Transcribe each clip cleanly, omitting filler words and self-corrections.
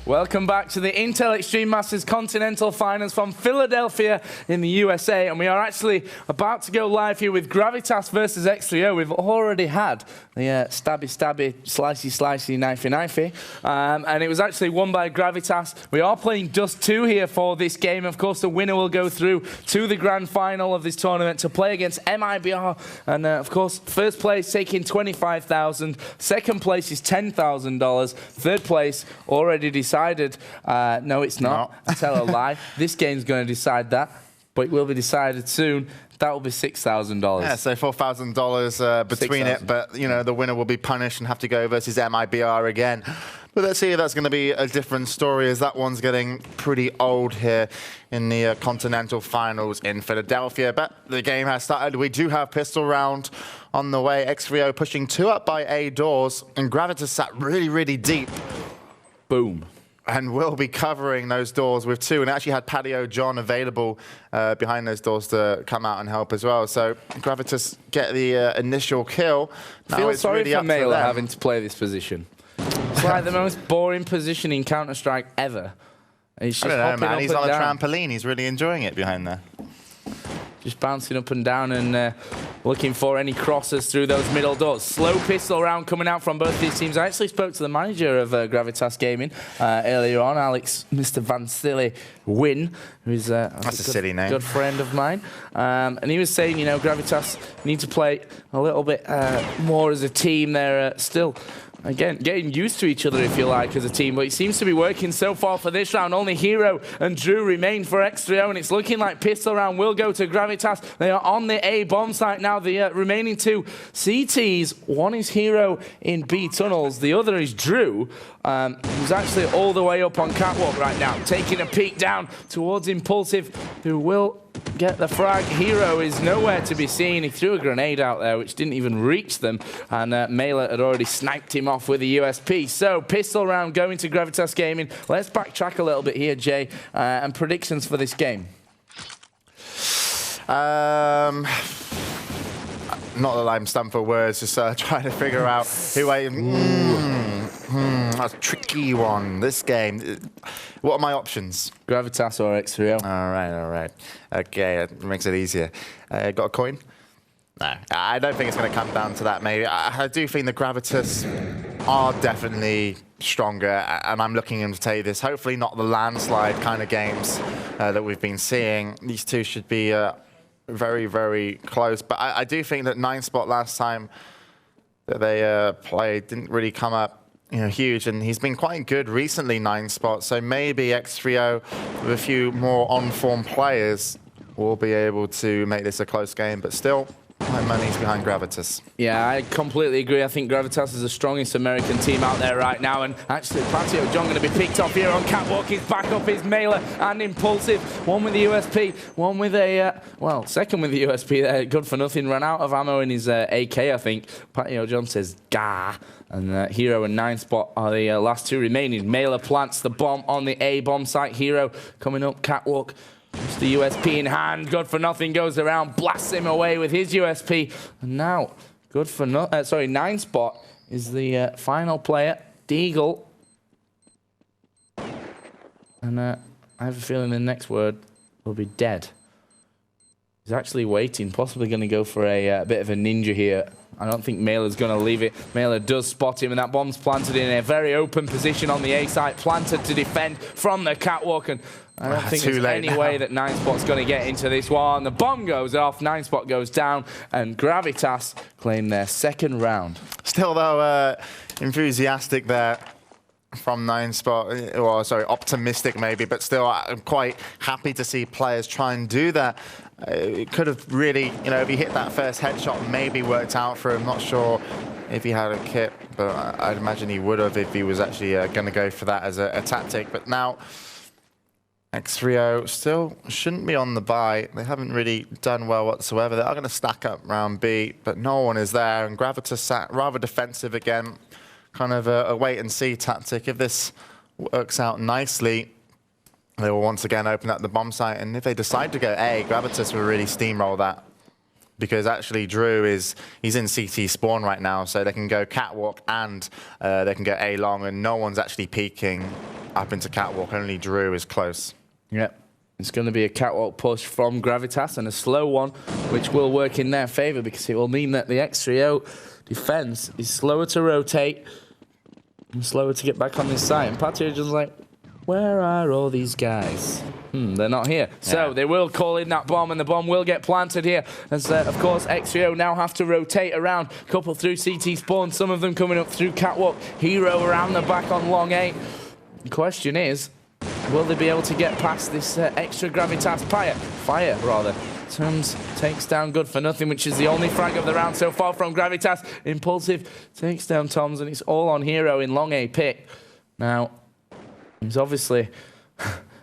Welcome back to the Intel Extreme Masters Continental Finals from Philadelphia in the USA, and we are actually about to go live here with Gravitas versus x3o. We've already had the stabby, slicey, knifey, and it was actually won by Gravitas. We are playing Dust 2 here for this game. Of course, the winner will go through to the grand final of this tournament to play against MIBR, and of course, first place taking $25,000, second place is $10,000, third place already decided. No, it's not. No. Tell a lie. This game's going to decide that, but it will be decided soon. That will be $6,000. Yeah, so $4,000 between it, but you know the winner will be punished and have to go versus MIBR again. But let's see if that's going to be a different story, as that one's getting pretty old here in the Continental Finals in Philadelphia. But the game has started. We do have pistol round on the way. x3o pushing 2 up by A doors, and Gravitas sat really deep. Boom. And we'll be covering those doors with 2. And actually had Patio John available behind those doors to come out and help as well. So Gravitas get the initial kill. I feel sorry for Mela having to play this position. It's like the most boring position in Counter-Strike ever. He's just I don't know, man. He's on a down. trampoline. He's really enjoying it behind there. Just bouncing up and down and looking for any crosses through those middle doors. Slow pistol round coming out from both these teams. I actually spoke to the manager of Gravitas Gaming earlier on, Alex, Mr. Van Stille Win, who's that's a silly name. Good friend of mine. And he was saying, you know, Gravitas need to play a little bit more as a team. They're still... Again, getting used to each other, if you like, as a team, but it seems to be working so far for this round. Only Hero and Drew remain for x3o, and it's looking like pistol round will go to Gravitas. They are on the A bomb site now. The remaining 2 CTs, one is Hero in B tunnels, the other is Drew, who's actually all the way up on catwalk right now, taking a peek down towards Impulsive, who will get the frag. Hero is nowhere to be seen. He threw a grenade out there, which didn't even reach them, and Mela had already sniped him off with a USP. So, pistol round going to Gravitas Gaming. Let's backtrack a little bit here, Jay, and predictions for this game. Not that I'm stumped for words, just trying to figure out who I... That's a tricky one, this game. What are my options? Gravitas or x3o. All right. Okay, it makes it easier. Got a coin? No, I don't think it's going to come down to that, maybe. I do think the Gravitas are definitely stronger, and I'm looking to take this. Hopefully not the landslide kind of games that we've been seeing. These two should be very close. But I do think that 9spot last time that they played didn't really come up huge, and he's been quite good recently, 9spot. So maybe x3o with a few more on-form players will be able to make this a close game, but still, my money's behind Gravitas. Yeah, I completely agree. I think Gravitas is the strongest American team out there right now, and actually Patio John going to be picked off here on catwalk. His backup is Mela and Impulsive. One with the USP, one with a, well, second with the USP there. Good for nothing. Ran out of ammo in his AK, I think. Patio John says, gah. And Hero and 9spot are the last 2 remaining. Mela plants the bomb on the A bomb site. Hero coming up catwalk. Just the USP in hand. Good for nothing goes around, blasts him away with his USP. And now, 9spot is the final player. Deagle. And I have a feeling the next word will be dead. He's actually waiting, possibly going to go for a bit of a ninja here. I don't think Mela's going to leave it. Mela does spot him, and that bomb's planted in a very open position on the A site, planted to defend from the catwalk. And I don't think there's any way that 9spot's going to get into this one. The bomb goes off, 9spot goes down, and Gravitas claim their second round. Still, though, enthusiastic there from 9spot. Well, sorry, optimistic maybe, but still, I'm quite happy to see players try and do that. It could have really, if he hit that first headshot, maybe worked out for him. Not sure if he had a kit, but I'd imagine he would have if he was actually going to go for that as a tactic. But now, x3o still shouldn't be on the buy. They haven't really done well whatsoever. They are going to stack up round B, but no one is there. And Gravitas sat rather defensive again, kind of a wait-and-see tactic. If this works out nicely, they will once again open up the bomb site, and if they decide to go A, Gravitas will really steamroll that. Because actually Drew he's in CT spawn right now, so they can go catwalk and they can go A long, and no one's actually peeking. up into catwalk. Only x3o is close. Yep. It's going to be a catwalk push from Gravitas, and a slow one, which will work in their favor because it will mean that the x3o defense is slower to rotate and slower to get back on this site. And Patio just like, where are all these guys? They're not here. So they will call in that bomb, and the bomb will get planted here. As, of course, x3o now have to rotate around. Couple through CT spawn, some of them coming up through catwalk. Hero around the back on long A. The question is, will they be able to get past this extra Gravitas fire, rather. Tums takes down Good for Nothing, which is the only frag of the round so far from Gravitas. Impulsive takes down Toms, and it's all on Hero in long A pick. Now, he's obviously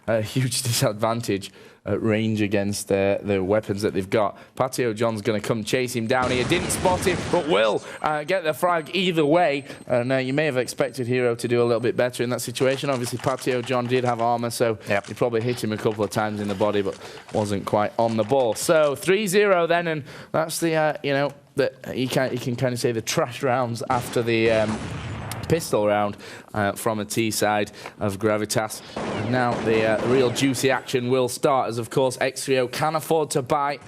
a huge disadvantage at range against the weapons that they've got. Patio John's going to come chase him down here. Didn't spot him, but will get the frag either way. And you may have expected Hero to do a little bit better in that situation. Obviously, Patio John did have armor, so he probably hit him a couple of times in the body, but wasn't quite on the ball. So 3-0 then, and that's the, you know, you can kind of say the trash rounds after the pistol round from a T side of Gravitas. And now the real juicy action will start, as of course x3o can afford to bite,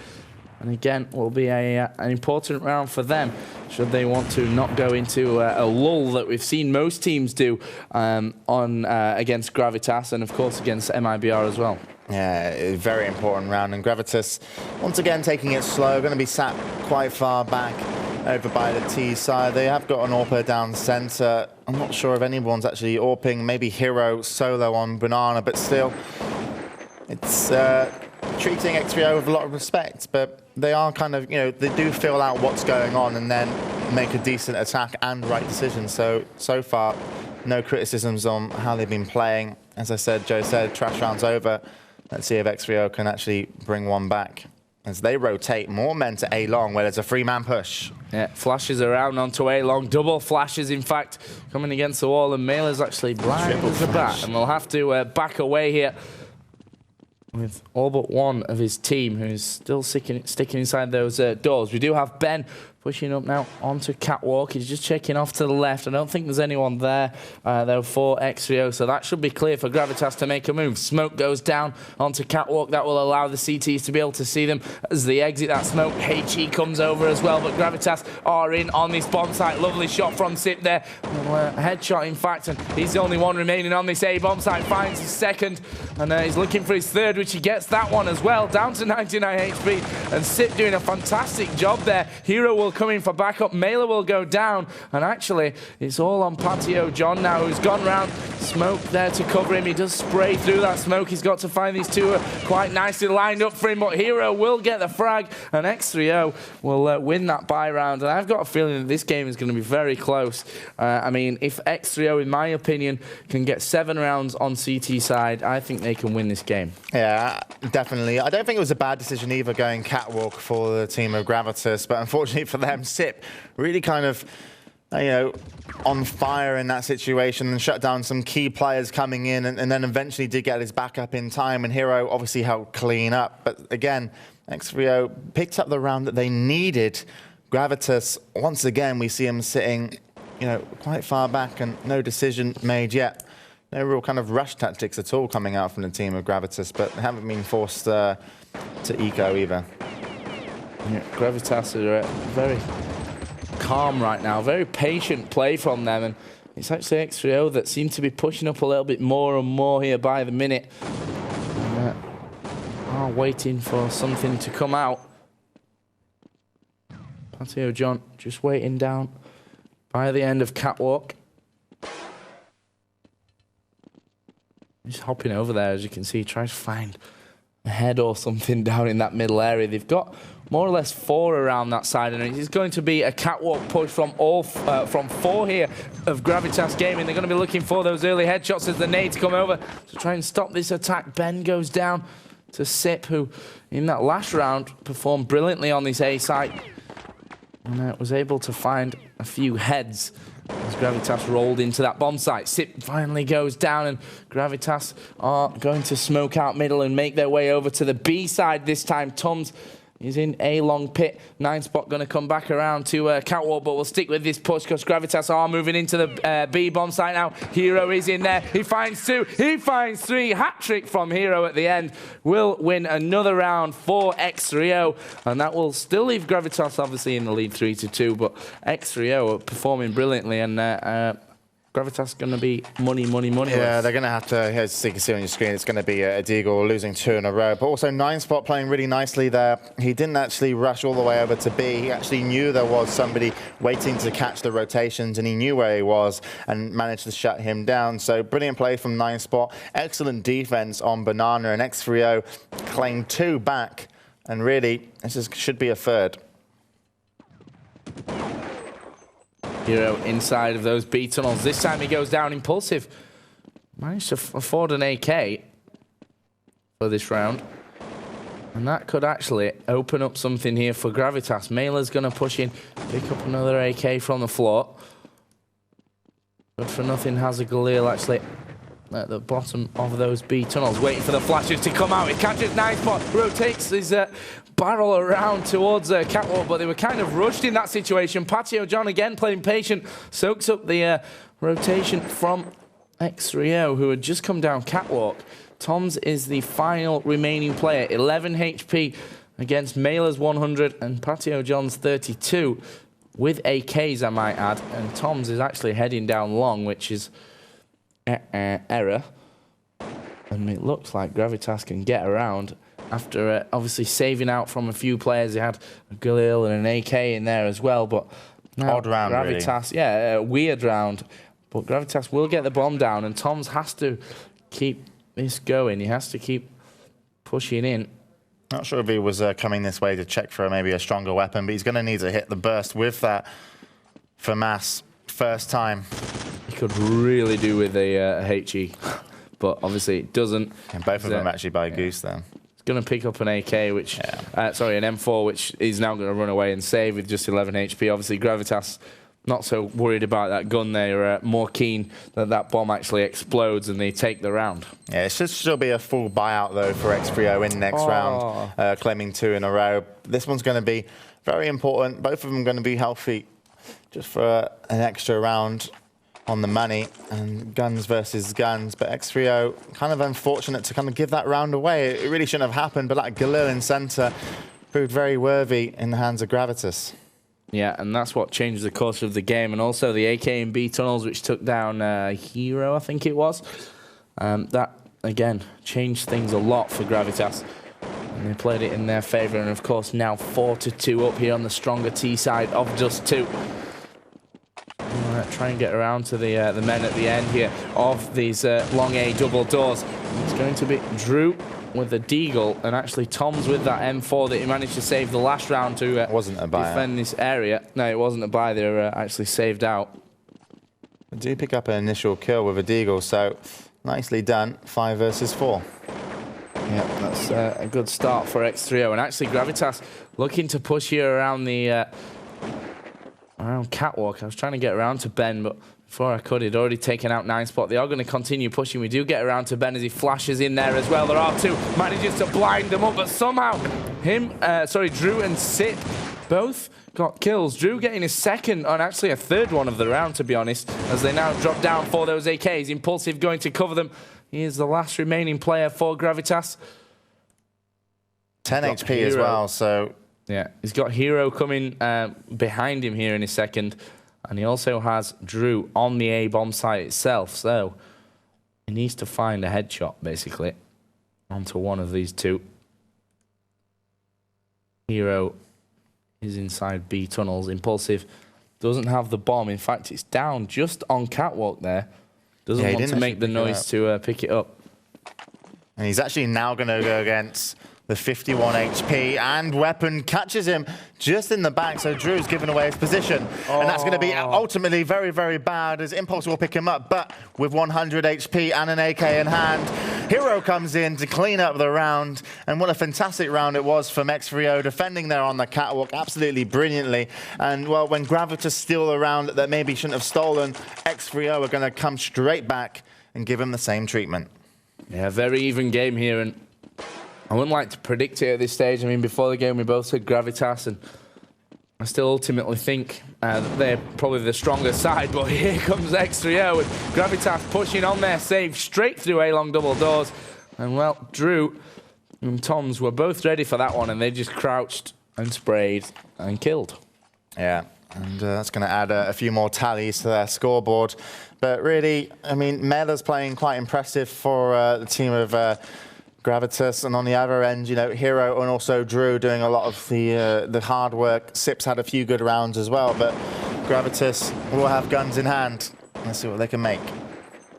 and again will be an important round for them should they want to not go into a lull that we've seen most teams do against Gravitas, and of course against MIBR as well. Yeah, a very important round, and Gravitas once again taking it slow, going to be sat quite far back over by the T side. They have got an AWPer down center. I'm not sure if anyone's actually AWPing. Maybe Hero solo on Banana, but still, it's treating x3o with a lot of respect. But they are kind of, you know, they do feel out what's going on and then make a decent attack and right decision. So far, no criticisms on how they've been playing. As I said, Joe said, trash round's over. Let's see if x3o can actually bring one back as they rotate more men to A long, where there's a 3-man push. Yeah, flashes around onto A long, double flashes in fact, coming against the wall, and Mailer's actually blind as a bat, and we'll have to back away here with all but one of his team who's still sticking inside those doors. We do have Ben pushing up now onto catwalk. He's just checking off to the left. I don't think there's anyone there, though, for x3o, so that should be clear for Gravitas to make a move. Smoke goes down onto catwalk. That will allow the CTs to be able to see them as they exit that smoke. HE comes over as well, but Gravitas are in on this bomb site. Lovely shot from Sip there. A headshot, in fact, and he's the only one remaining on this A bomb site. Finds his second, and he's looking for his third, which he gets that one as well, down to 99 HP. And Sip doing a fantastic job there. Hero will come in for backup. Mailer will go down, and actually it's all on Patio John now, who's gone round. Smoke there to cover him. He does spray through that smoke. He's got to find these two quite nicely lined up for him, but Hero will get the frag, and x3o will win that buy round. And I've got a feeling that this game is going to be very close. I mean, if x3o, in my opinion, can get 7 rounds on CT side, I think they can win this game. Yeah, definitely. I don't think it was a bad decision either going catwalk for the team of Gravitas, but unfortunately for them, Sip really kind of, you know, on fire in that situation and shut down some key players coming in, and then eventually did get his backup in time, and Hero obviously helped clean up. But again, x3o picked up the round that they needed. Gravitas, once again, we see him sitting, you know, quite far back and no decision made yet. No real kind of rush tactics at all coming out from the team of Gravitas, but haven't been forced to eco either. Yeah, Gravitas are very calm right now, very patient play from them, and it's actually x3o that seem to be pushing up a little bit more and more here by the minute. And, are waiting for something to come out. Patio John just waiting down by the end of catwalk. He's hopping over there, as you can see, trying to find a head or something down in that middle area. They've got more or less 4 around that side, and it's going to be a catwalk push from from 4 here of Gravitas Gaming. They're going to be looking for those early headshots as the nades come over to try and stop this attack. Ben goes down to Sip, who in that last round performed brilliantly on this A site, and was able to find a few heads as Gravitas rolled into that bomb site. Sip finally goes down, and Gravitas are going to smoke out middle and make their way over to the B side this time. Tums He's in a long pit. 9-spot going to come back around to Catwalk, but we'll stick with this push because Gravitas are moving into the B-bomb site now. Hero is in there. He finds 2. He finds 3. Hat-trick from Hero at the end. Will win another round for x3o, and that will still leave Gravitas obviously in the lead 3-2, but x3o are performing brilliantly, and Gravitas going to be money. Yeah, they're going to have to, as you can see on your screen, it's going to be a Deagle losing 2 in a row. But also 9-spot playing really nicely there. He didn't actually rush all the way over to B. He actually knew there was somebody waiting to catch the rotations, and he knew where he was and managed to shut him down. So brilliant play from 9-spot. Excellent defense on Banana, and x3o claimed 2 back. And really, this should be a 3rd. Hero inside of those B tunnels. This time he goes down impulsive. Managed to afford an AK for this round. And that could actually open up something here for Gravitas. Mailer's going to push in, pick up another AK from the floor. Good for nothing has a Galil actually at the bottom of those B tunnels, waiting for the flashes to come out. He catches 9-spot, rotates his barrel around towards Catwalk, but they were kind of rushed in that situation. Patio John again playing patient, soaks up the rotation from x3o, who had just come down Catwalk. Toms is the final remaining player, 11 HP against Mailer's 100 and Patio John's 32, with AKs I might add, and Toms is actually heading down long, which is error, and it looks like Gravitas can get around after obviously saving out from a few players. He had a Galil and an AK in there as well, but odd round, Gravitas, really. Yeah, a weird round, but Gravitas will get the bomb down, and Toms has to keep this going. He has to keep pushing in. Not sure if he was coming this way to check for maybe a stronger weapon, but he's going to need to hit the burst with that for Mass first time. He could really do with a HE, but obviously it doesn't. And both of them actually by Goose then. He's going to pick up an AK, which, sorry, an M4, which he's now going to run away and save with just 11 HP. Obviously, Gravitas not so worried about that gun. They're more keen that that bomb actually explodes and they take the round. Yeah, it should still be a full buyout, though, for x3o in next round, claiming 2 in a row. This one's going to be very important. Both of them going to be healthy just for an extra round on the money, and guns versus guns. But x3o kind of unfortunate to kind of give that round away. It really shouldn't have happened, but that Galil in center proved very worthy in the hands of Gravitas. Yeah, and that's what changed the course of the game. And also the AK and B tunnels, which took down Hero, I think it was. That, again, changed things a lot for Gravitas. And they played it in their favor. And, of course, now 4-2 up here on the stronger T side of just 2. Try and get around to the men at the end here of these long A double doors. It's going to be Drew with the Deagle, and actually Toms with that M4 that he managed to save the last round to wasn't a buy defend this area. No, it wasn't a buy. They were actually saved out. I do pick up an initial kill with a Deagle, so nicely done. 5 versus 4. Yeah, that's a good start for x3o. And actually Gravitas looking to push here around the around Catwalk. I was trying to get around to Ben, but before I could, he'd already taken out 9-spot. They are going to continue pushing. We do get around to Ben as he flashes in there as well. There are 2, manages to blind them up, but somehow Drew and Sip both got kills. Drew getting his second and actually a 3rd one of the round, to be honest, as they now drop down for those AKs. Impulsive going to cover them. He is the last remaining player for Gravitas. 10 HP as well, so... Yeah, he's got Hero coming behind him here in his second. And he also has Drew on the A-bomb site itself. So he needs to find a headshot, basically, onto one of these 2. Hero is inside B tunnels. Impulsive doesn't have the bomb. In fact, it's down just on Catwalk there. Doesn't want to make the noise to pick it up. And he's actually now going to go against the 51 HP, and weapon catches him just in the back, so Drew's given away his position. And that's going to be ultimately very, very bad, as Impulse will pick him up, but with 100 HP and an AK in hand, Hero comes in to clean up the round, and what a fantastic round it was from x3o, defending there on the Catwalk absolutely brilliantly. And, well, when Gravitas steal the round that maybe shouldn't have stolen, x3o are going to come straight back and give him the same treatment. Yeah, very even game here, and I wouldn't like to predict it at this stage. I mean, before the game, we both said Gravitas, and I still ultimately think that they're probably the stronger side, but here comes x3o with Gravitas pushing on their save straight through A-long double doors. And, well, Drew and Toms were both ready for that one, and they just crouched and sprayed and killed. Yeah, and that's going to add a few more tallies to their scoreboard. But really, I mean, Mela's playing quite impressive for the team of Gravitas, and on the other end, you know, Hero and also Drew doing a lot of the hard work. Sips had a few good rounds as well, but Gravitas will have guns in hand. Let's see what they can make.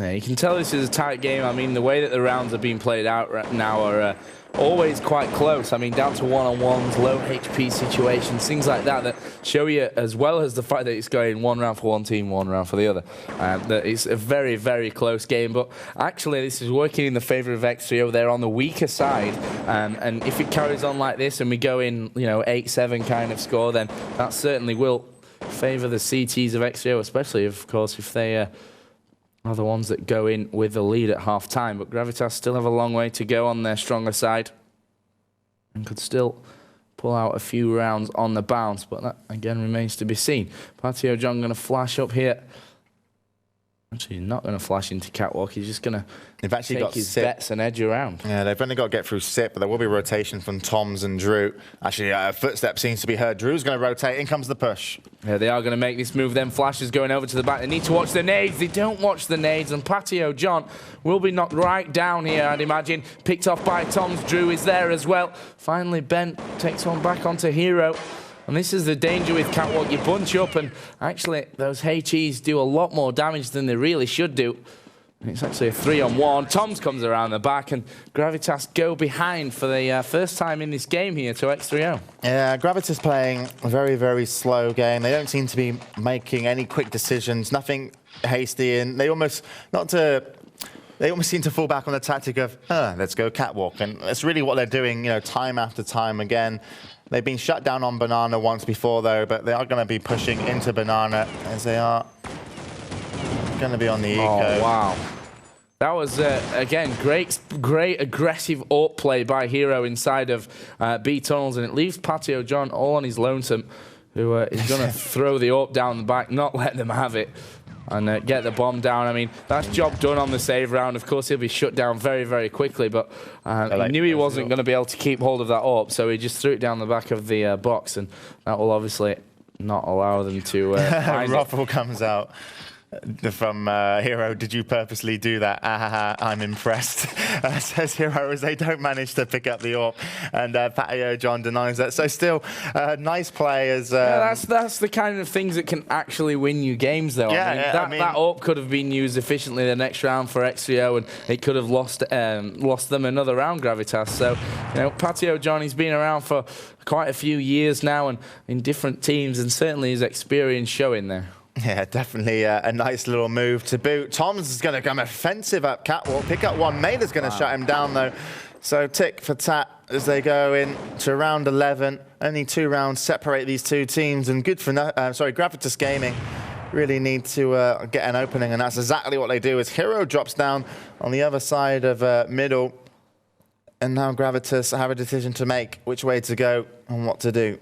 Yeah, you can tell this is a tight game. I mean, the way that the rounds are being played out right now are always quite close. I mean, down to one-on-ones, low HP situations, things like that that show you, as well as the fact that it's going one round for one team, one round for the other, that it's a very, very close game. But actually, this is working in the favour of x3o. They're on the weaker side, and if it carries on like this and we go in, you know, 8-7 kind of score, then that certainly will favour the CTs of x3o, especially, of course, if they are the ones that go in with the lead at half-time. But Gravitas still have a long way to go on their stronger side and could still pull out a few rounds on the bounce, but that, again, remains to be seen. Patio John going to flash up here. Actually, he's not going to flash into Catwalk. He's just going to take his bets and edge around. Yeah, they've only got to get through Sip, but there will be rotation from Toms and Drew. Actually, a footstep seems to be heard. Drew's going to rotate. In comes the push. Yeah, they are going to make this move. Then Flashes going over to the back. They need to watch the nades. They don't watch the nades, and Patio John will be knocked right down here, I'd imagine. Picked off by Toms. Drew is there as well. Finally, Ben takes one back onto Hero. And this is the danger with Catwalk. You bunch up, and actually those HEs do a lot more damage than they really should do. And it's actually a 3-on-1. Toms comes around the back, and Gravitas go behind for the first time in this game here to x3o. Yeah, Gravitas playing a very, very slow game. They don't seem to be making any quick decisions, nothing hasty, and they almost seem to fall back on the tactic of, let's go Catwalk. And that's really what they're doing, you know, time after time again. They've been shut down on Banana once before, though, but they are going to be pushing into Banana as they are going to be on the eco. Oh, wow. That was, again, great aggressive AWP play by Hero inside of B tunnels, and it leaves Patio John all on his lonesome, who is going to throw the AWP down the back, not let them have it, and get the bomb down. I mean, that's job done on the save round. Of course, he'll be shut down very, very quickly, but he knew he wasn't going to be able to keep hold of that AWP, so he just threw it down the back of the box, and that will obviously not allow them to find Ruffle comes out from Hero. Did you purposely do that? I'm impressed. Says Hero as they don't manage to pick up the AWP, and Patio John denies that. So still, nice play as... yeah, that's the kind of things that can actually win you games, though. Yeah, I mean, that AWP could have been used efficiently the next round for x3o, and it could have lost them another round, Gravitas. So, you know, Patio John, he's been around for quite a few years now and in different teams, and certainly his experience showing there. Yeah, definitely a nice little move to boot. Toms is going to come offensive up Catwalk, pick up one. Mailer's going to shut him down, though. So tick for tat as they go in to round 11. Only 2 rounds separate these two teams, and good for Gravitas Gaming really need to get an opening, and that's exactly what they do. As Hero drops down on the other side of middle, and now Gravitas have a decision to make, which way to go and what to do.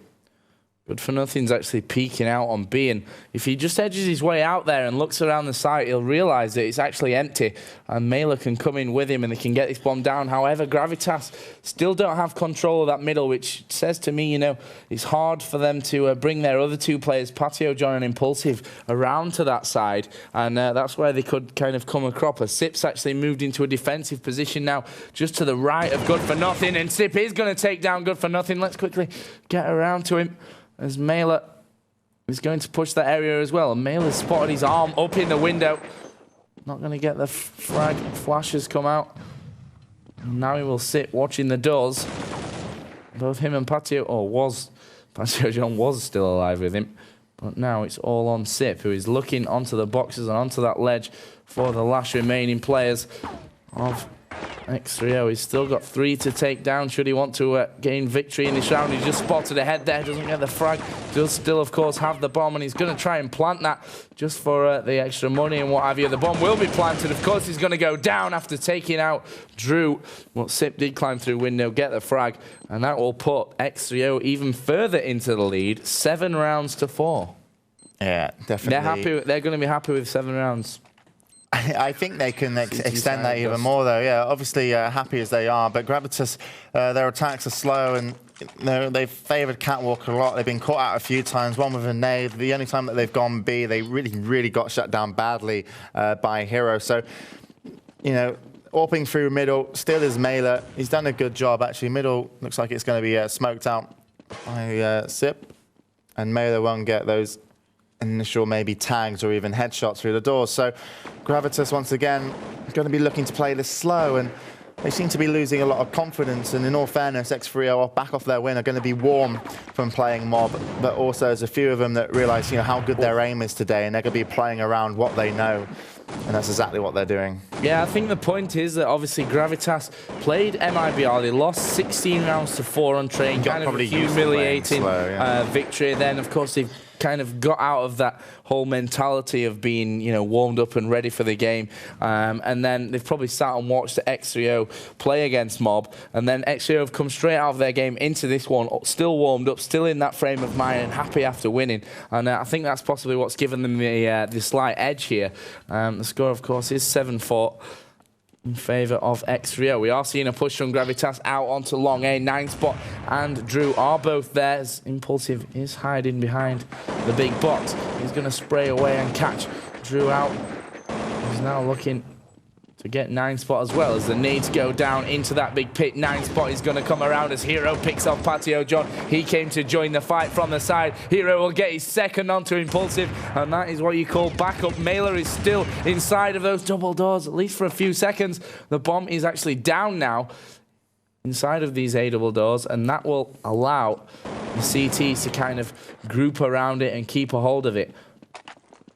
Good for Nothing's actually peeking out on B, and if he just edges his way out there and looks around the site, he'll realise that it's actually empty, and Mailer can come in with him and they can get this bomb down. However, Gravitas still don't have control of that middle, which says to me, you know, it's hard for them to bring their other 2 players, Patio John and Impulsive, around to that side, and that's where they could kind of come a cropper. Sip's actually moved into a defensive position now, just to the right of Good for Nothing, and Sip is going to take down Good for Nothing. Let's quickly get around to him, as Mailer is going to push that area as well. And Mailer's spotted his arm up in the window. Not going to get the frag. Flashes come out. And now he will sit watching the doors. Both him and Patio John was still alive with him. But now it's all on Sip, who is looking onto the boxes and onto that ledge for the last remaining players of x3o, he's still got 3 to take down should he want to gain victory in this round. He just spotted ahead there, doesn't get the frag, does still of course have the bomb, and he's going to try and plant that just for the extra money and what have you. The bomb will be planted, of course he's going to go down after taking out Drew. Well, Sip did climb through window, get the frag, and that will put x3o even further into the lead, 7 rounds to 4. Yeah, definitely. They're going to be happy with 7 rounds. I think they can extend that even more, though. Yeah, obviously happy as they are, but Gravitas, their attacks are slow, and they've favoured Catwalk a lot. They've been caught out a few times, one with a nade. The only time that they've gone B, they really got shut down badly by Hero. So, you know, AWPing through middle still is Mailer. He's done a good job, actually. Middle looks like it's going to be smoked out by Sip, and Mailer won't get those initial maybe tags or even headshots through the doors. So Gravitas once again going to be looking to play this slow, and they seem to be losing a lot of confidence. And in all fairness, x3o back off their win are going to be warm from playing Mob, but also there's a few of them that realise, you know, how good their aim is today, and they're going to be playing around what they know. And that's exactly what they're doing. Yeah, I think the point is that obviously Gravitas played MIBR. They lost 16 rounds to 4 on train. Kind of a humiliating victory. Then, of course, they've kind of got out of that whole mentality of being, you know, warmed up and ready for the game. And then they've probably sat and watched the x3o play against Mob. And then x3o have come straight out of their game into this one, still warmed up, still in that frame of mind and happy after winning. And I think that's possibly what's given them the slight edge here. The score, of course, is 7-4 in favour of x3o. We are seeing a push from Gravitas out onto long A. 9spot and Drew are both there. As Impulsive is hiding behind the big box. He's going to spray away and catch Drew out. He's now looking to get 9spot as well as the nades go down into that big pit. 9spot is going to come around as Hero picks off Patio John. He came to join the fight from the side. Hero will get his second onto Impulsive, and that is what you call backup. Mailer is still inside of those double doors, at least for a few seconds. The bomb is actually down now inside of these A double doors, and that will allow the CTs to kind of group around it and keep a hold of it.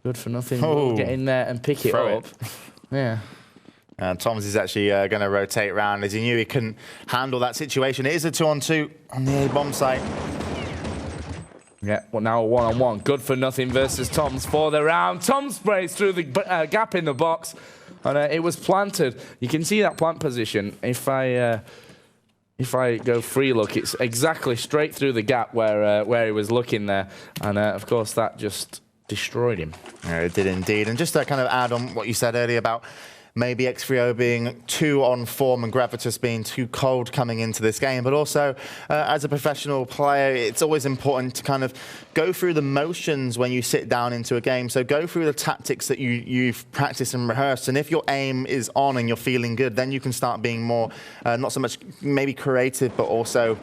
Good for nothing. We'll get in there and pick it up. Yeah. Toms is actually going to rotate around as he knew he couldn't handle that situation. It is a 2-on-2 on the A-bomb site. Yeah, well, now a 1-on-1. Good for nothing versus Toms for the round. Tom sprays through the gap in the box, and it was planted. You can see that plant position. If I go free look, it's exactly straight through the gap where he was looking there, and of course that just destroyed him. Yeah, it did indeed. And just to kind of add on what you said earlier about maybe x3o being too on form and Gravitas being too cold coming into this game. But also, as a professional player, it's always important to kind of go through the motions when you sit down into a game. So go through the tactics that you've practiced and rehearsed. And if your aim is on and you're feeling good, then you can start being more, not so much maybe creative, but also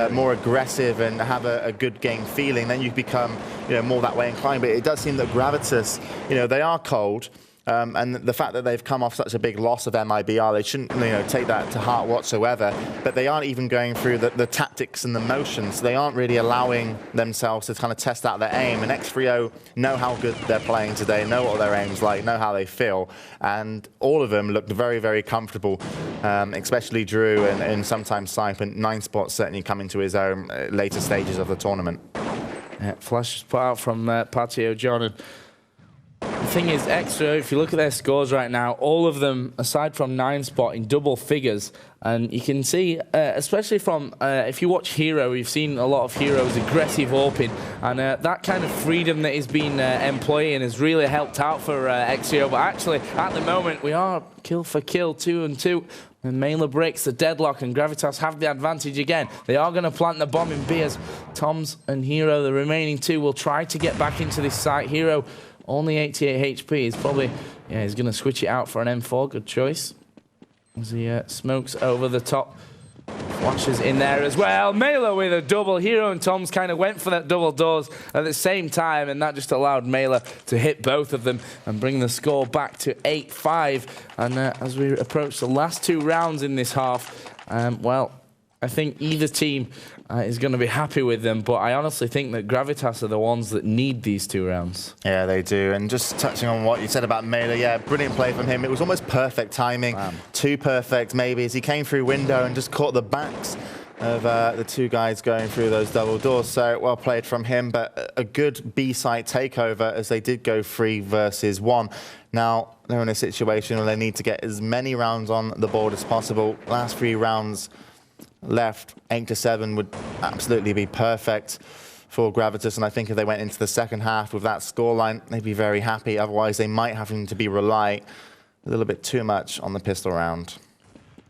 more aggressive and have a good game feeling. Then you become, you know, more that way inclined. But it does seem that Gravitas, you know, they are cold. And the fact that they've come off such a big loss of MIBR, they shouldn't, you know, take that to heart whatsoever. But they aren't even going through the tactics and the motions. They aren't really allowing themselves to kind of test out their aim. And x3o know how good they're playing today, know what their aim's like, know how they feel. And all of them looked very, very comfortable, especially Drew and sometimes Sype. And 9spot certainly come into his own later stages of the tournament. Yeah, flash put out from Patio John. The thing is, x3o, if you look at their scores right now, all of them, aside from 9spot, in double figures. And you can see, especially from, if you watch Hero, you've seen a lot of Hero's aggressive AWPing. And that kind of freedom that he's been employing has really helped out for x3o. But actually, at the moment, we are kill for kill, 2-on-2. And Mailer breaks the deadlock, and Gravitas have the advantage again. They are going to plant the bomb in B as Toms and Hero, the remaining two, will try to get back into this site. Hero, only 88 HP. He's probably, yeah, he's going to switch it out for an M4. Good choice. As he smokes over the top. Flashes in there as well. Mailer with a double. Hero and Toms kind of went for that double doors at the same time, and that just allowed Mailer to hit both of them and bring the score back to 8-5. And as we approach the last 2 rounds in this half, well, I think either team is going to be happy with them, but I honestly think that Gravitas are the ones that need these 2 rounds. Yeah, they do. And just touching on what you said about Mela, yeah, brilliant play from him. It was almost perfect timing, too perfect maybe, as he came through window and just caught the backs of the 2 guys going through those double doors. So well played from him, but a good B-site takeover as they did go 3 versus 1. Now they're in a situation where they need to get as many rounds on the board as possible. Last 3 rounds left, 8-7 would absolutely be perfect for Gravitas, and I think if they went into the second half with that scoreline, they'd be very happy. Otherwise, they might have to be rely a little bit too much on the pistol round.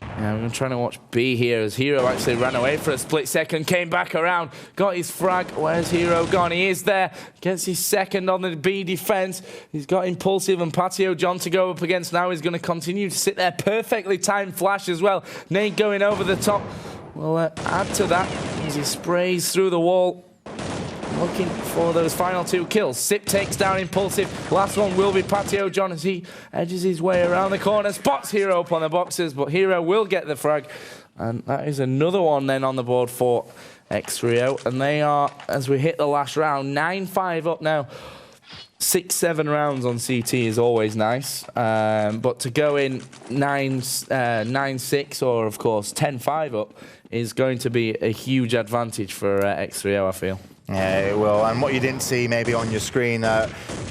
Yeah, I'm trying to watch B here as Hero actually ran away for a split second, came back around, got his frag. Where's Hero gone? He is there, gets his second on the B defense. He's got Impulsive and Patio John to go up against now. He's going to continue to sit there. Perfectly timed flash as well. Nate going over the top. We'll add to that as he sprays through the wall, looking for those final 2 kills. Sip takes down Impulsive. Last one will be Patio John as he edges his way around the corner, spots Hero up on the boxes, but Hero will get the frag. And that is another one then on the board for x3o. And they are, as we hit the last round, 9-5 up now. 6-7 rounds on CT is always nice, but to go in 9-6 or, of course, 10-5 up is going to be a huge advantage for x3o, I feel. Yeah, it will. And what you didn't see maybe on your screen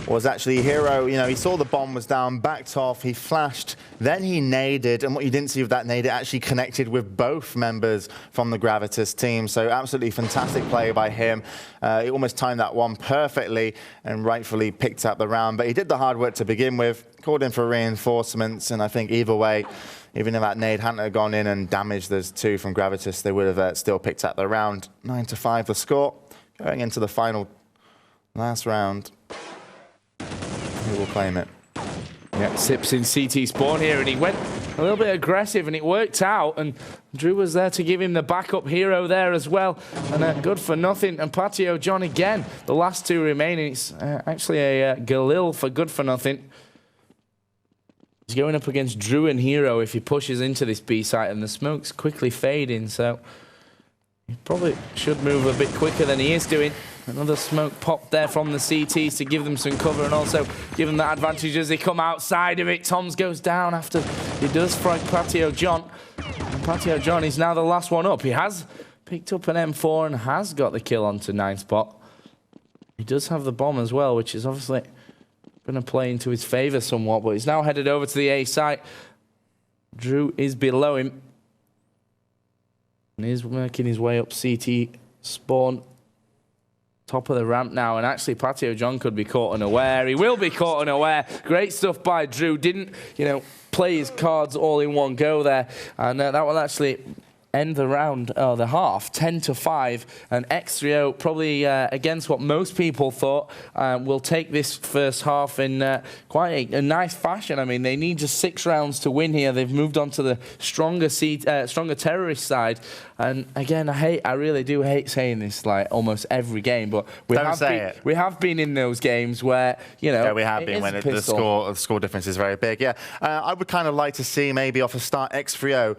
was actually Hero, you know, he saw the bomb was down, backed off, he flashed, then he naded, and what you didn't see with that nade, it actually connected with both members from the Gravitas team. So absolutely fantastic play by him. He almost timed that one perfectly and rightfully picked up the round, but he did the hard work to begin with, called in for reinforcements, and I think either way, even if that nade hadn't gone in and damaged those 2 from Gravitas, they would have still picked up the round. 9-5 the score. Going into the final last round, who will claim it? Yeah, Sips in CT spawn here, and he went a little bit aggressive, and it worked out. And Drew was there to give him the backup. Hero there as well, and good for nothing. And Patio John again, the last 2 remaining. It's actually a Galil for good for nothing. He's going up against Drew and Hero if he pushes into this B site, and the smoke's quickly fading, so he probably should move a bit quicker than he is doing. Another smoke pop there from the CTs to give them some cover and also give them that advantage as they come outside of it. Toms goes down after he does frag Patio John. And Patio John is now the last one up. He has picked up an M4 and has got the kill onto 9 spot. He does have the bomb as well, which is obviously going to play into his favor somewhat, but he's now headed over to the A site. Drew is below him. And he's making his way up CT spawn. Top of the ramp now, and actually Patio John could be caught unaware. He will be caught unaware. Great stuff by Drew. Didn't, you know, play his cards all in one go there. And that will actually end the round, the half, 10-5. And x3o, probably against what most people thought, will take this first half in quite a nice fashion. I mean, they need just 6 rounds to win here. They've moved on to the stronger terrorist side. And again, I really do hate saying this like almost every game, but we have been in those games where, you know, yeah, we have been when the score difference is very big. Yeah, I would kind of like to see maybe off a start x3o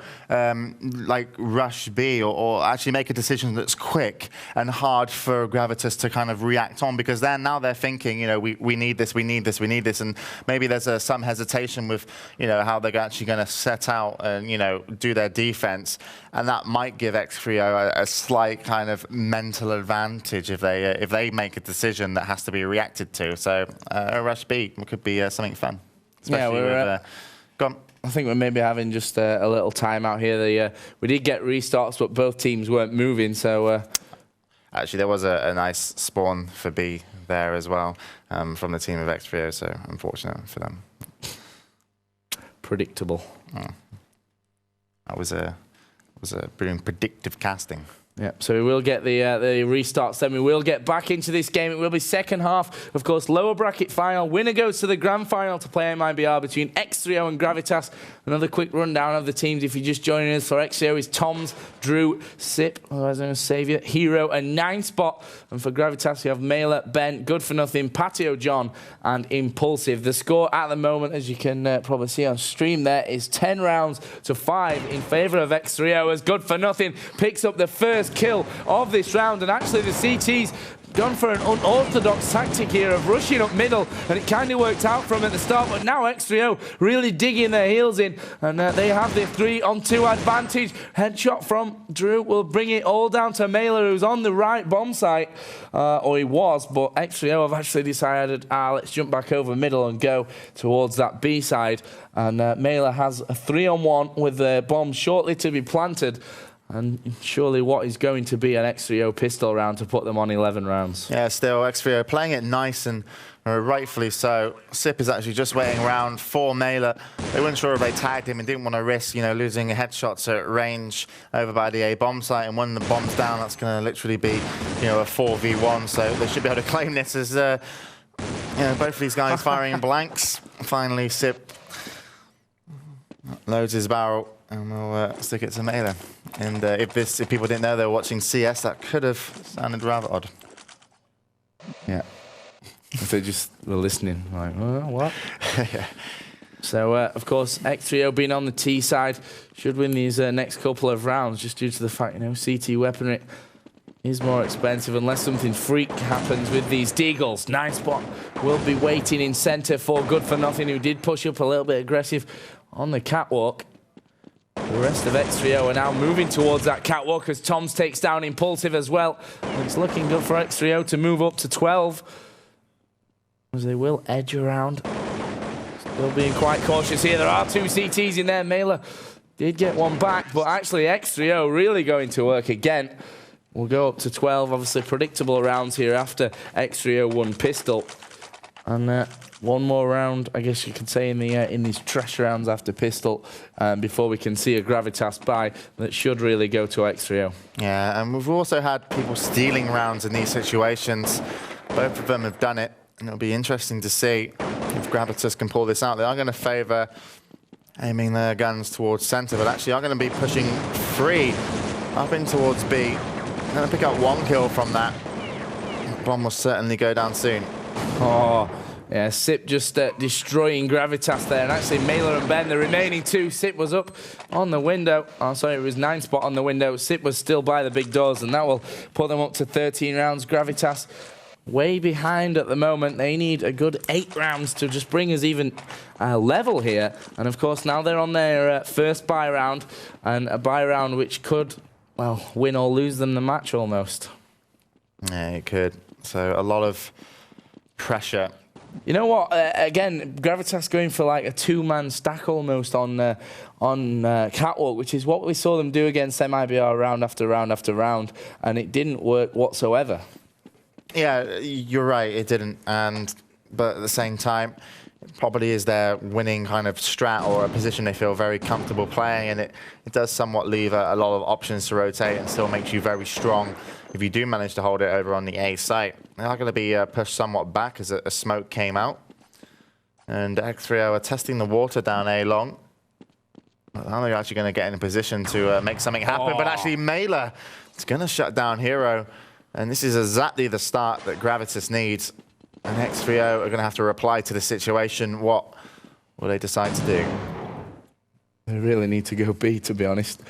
like rush B or actually make a decision that's quick and hard for Gravitas to kind of react on, because now they're thinking, you know, we need this, we need this, we need this, and maybe there's some hesitation with, you know, how they're actually going to set out and, you know, do their defense, and that might give x3o a slight kind of mental advantage if they make a decision that has to be reacted to. So a rush B could be something fun. Especially yeah, I think we're maybe having just a little time out here. We did get restarts, but both teams weren't moving, so... Actually, there was a nice spawn for B there as well from the team of x3o, so unfortunate for them. Predictable. That was a brilliant predictive casting. Yeah, so we will get the restarts, then we will get back into this game. It will be second half, of course, lower bracket final. Winner goes to the grand final to play MIBR between x3o and Gravitas. Another quick rundown of the teams if you're just joining us. For x3o is Toms, Drew, Sip, otherwise known as Saviour, Hero, and 9spot. And for Gravitas, you have Mailer, Ben, Good for Nothing, Patio John, and Impulsive. The score at the moment, as you can probably see on stream there, is 10 rounds to 5 in favour of x3o as Good for Nothing picks up the first kill of this round. And actually the CT's gone for an unorthodox tactic here of rushing up middle, and it kind of worked out for them at the start, but now x3o really digging their heels in, and they have the 3-on-2 advantage. Headshot from Drew will bring it all down to Mailer, who's on the right bomb site, or he was, but x3o have actually decided, let's jump back over middle and go towards that B side, and Mailer has a 3-on-1 with the bomb shortly to be planted. And surely what is going to be an x3o pistol round to put them on 11 rounds. Yeah, still x3o playing it nice and rightfully so. Sip is actually just waiting around for Mailer. They weren't sure if they tagged him and didn't want to risk, losing headshots at range over by the A bomb site. And when the bomb's down, that's going to literally be, a 4v1. So they should be able to claim this as, both of these guys firing blanks. Finally, Sip loads his barrel. And we'll stick it to Mailer. And if people didn't know they were watching CS, that could have sounded rather odd. Yeah. If they just were listening, like, what? Yeah. So, of course, x3o being on the T side should win these next couple of rounds, just due to the fact, CT weaponry is more expensive unless something freak happens with these Deagles. 9spot will be waiting in centre for Good for Nothing, who did push up a little bit aggressive on the catwalk. The rest of x3o are now moving towards that catwalk as Toms takes down Impulsive as well. And it's looking good for x3o to move up to 12. As they will edge around. Still being quite cautious here. There are 2 CTs in there. Mailer did get one back, but actually x3o really going to work again. We'll go up to 12. Obviously predictable rounds here after x3o won pistol. And one more round, I guess you could say, in these trash rounds after pistol, before we can see a Gravitas buy that should really go to x3o. Yeah, and we've also had people stealing rounds in these situations. Both of them have done it, and it'll be interesting to see if Gravitas can pull this out. They are going to favour aiming their guns towards centre, but actually are going to be pushing free up in towards B. They're going to pick up 1 kill from that. Bomb will certainly go down soon. Oh, yeah, Sip just destroying Gravitas there. And actually, Mailer and Ben, the remaining 2, Sip was up on the window. Oh, sorry, it was 9spot on the window. Sip was still by the big doors, and that will put them up to 13 rounds. Gravitas way behind at the moment. They need a good 8 rounds to just bring us even level here. And, of course, now they're on their first buy round, and a buy round which could, well, win or lose them the match almost. Yeah, it could. So a lot of pressure. You know what? Again, Gravitas going for like a 2-man stack almost on catwalk, which is what we saw them do against MIBR round after round after round, and it didn't work whatsoever. Yeah, you're right, it didn't. But at the same time, it probably is their winning kind of strat or a position they feel very comfortable playing, and it does somewhat leave a lot of options to rotate and still makes you very strong if you do manage to hold it over on the A site. They are going to be pushed somewhat back as a smoke came out. And x3o are testing the water down A long. Now they're actually going to get in a position to make something happen, but actually Mailer is going to shut down Hero. And this is exactly the start that Gravitas needs. And x3o are going to have to reply to the situation. What will they decide to do? They really need to go B, to be honest.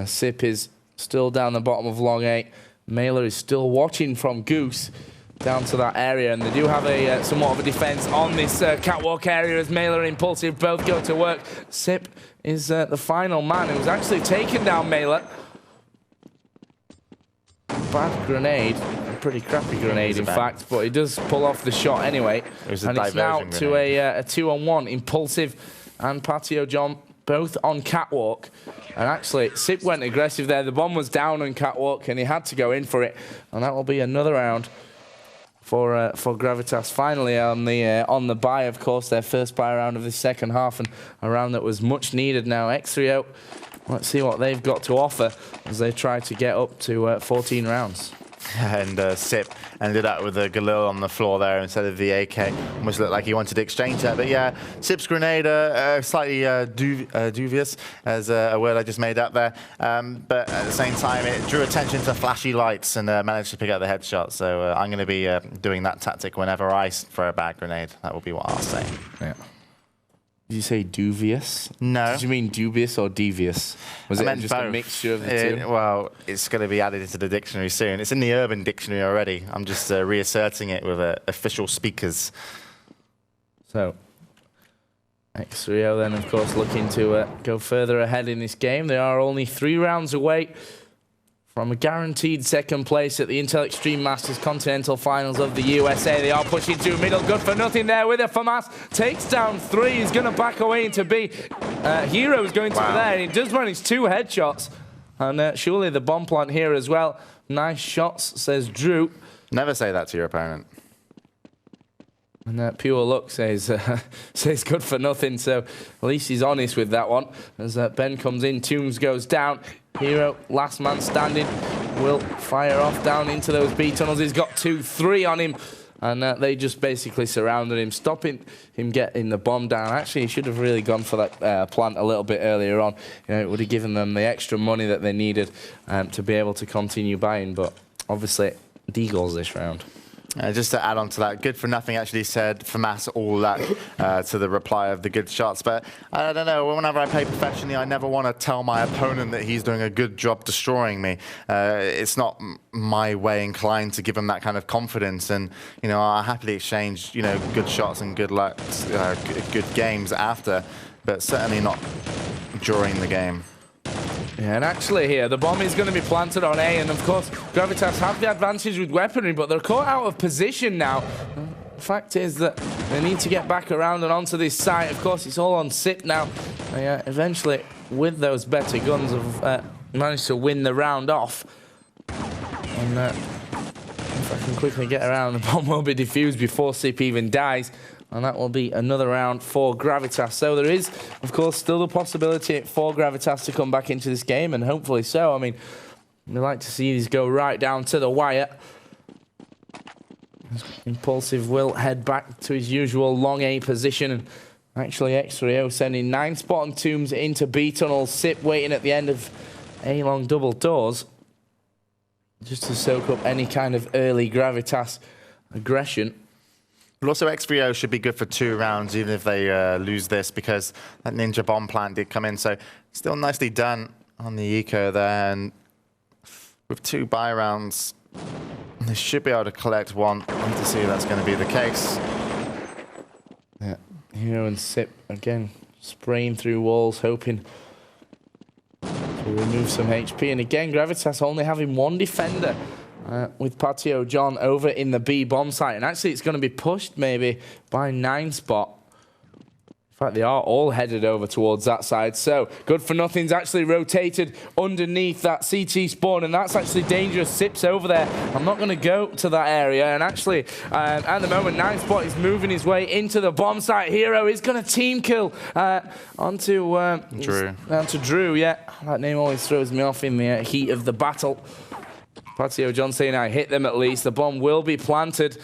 Sip is still down the bottom of long 8. Mailer is still watching from Goose down to that area, and they do have a somewhat of a defense on this catwalk area as Mailer and Impulsive both go to work. Sip is the final man who's actually taken down Mailer. Bad grenade, a pretty crappy grenade in fact, but he does pull off the shot anyway. And it's now to a 2-on-1. Impulsive and Patio John both on catwalk. And actually, Sip went aggressive there. The bomb was down on catwalk, and he had to go in for it. And that will be another round for Gravitas. Finally on the bye, of course, their first bye round of the second half, and a round that was much needed now. x3o, let's see what they've got to offer as they try to get up to 14 rounds. And Sip ended up with a Galil on the floor there instead of the AK. Almost looked like he wanted to exchange that. But yeah, Sip's grenade, slightly dubious, as a word I just made up there. But at the same time, it drew attention to flashy lights and managed to pick up the headshot. So I'm going to be doing that tactic whenever I throw a bad grenade. That will be what I'll say. Yeah. Did you say dubious? No. Did you mean dubious or devious? Was it just a mixture of the two? Well, it's going to be added into the dictionary soon. It's in the Urban Dictionary already. I'm just reasserting it with official speakers. So, x3o then, of course, looking to go further ahead in this game. They are only 3 rounds away from a guaranteed second place at the Intel Extreme Masters Continental Finals of the USA. They are pushing to middle. Good for nothing there with it. FAMAS takes down 3. He's going to back away into B. Hero is going to there, and he does manage 2 headshots. And surely the bomb plant here as well. Nice shots, says Drew. Never say that to your opponent. And Pure Luck says says good for nothing, so at least he's honest with that one. As Ben comes in, Tombs goes down. Hero, last man standing, will fire off down into those B tunnels. He's got 2-3 on him, and they just basically surrounded him, stopping him getting the bomb down. Actually, he should have really gone for that plant a little bit earlier on. You know, it would have given them the extra money that they needed to be able to continue buying, but obviously, D-goals this round. Just to add on to that, good for nothing actually said FAMAS all that to the reply of the good shots. But I don't know, whenever I play professionally, I never want to tell my opponent that he's doing a good job destroying me. It's not my way inclined to give him that kind of confidence. And, you know, I happily exchange, you know, good shots and good luck, good games after, but certainly not during the game. Yeah, and actually here, the bomb is going to be planted on A, and of course, Gravitas have the advantage with weaponry, but they're caught out of position now. The fact is that they need to get back around and onto this site. Of course, it's all on Sip now. They eventually, with those better guns, have managed to win the round off. And if I can quickly get around, the bomb will be defused before Sip even dies. And that will be another round for Gravitas. So there is, of course, still the possibility for Gravitas to come back into this game, and hopefully so. I mean, we like to see these go right down to the wire. Impulsive will head back to his usual long A position. And actually, x3o sending 9 spot and Tombs into B tunnels. Sip waiting at the end of A long double doors, just to soak up any kind of early Gravitas aggression. But also, x3o should be good for 2 rounds, even if they lose this, because that Ninja Bomb plant did come in. So still nicely done on the eco there. And with 2 buy rounds, they should be able to collect 1. I need to see if that's going to be the case. Yeah, Hero and Sip, again, spraying through walls, hoping to remove some HP. And again, Gravitas only having 1 defender. With Patio John over in the B bomb site. And actually, it's going to be pushed maybe by 9 spot. In fact, they are all headed over towards that side. So, good for nothing's actually rotated underneath that CT spawn. And that's actually dangerous. Sip's over there. I'm not going to go to that area. And actually, at the moment, 9 spot is moving his way into the bomb site. Hero is going to team kill onto Drew. Onto Drew, yeah. That name always throws me off in the heat of the battle. Patio John saying I hit them at least. The bomb will be planted.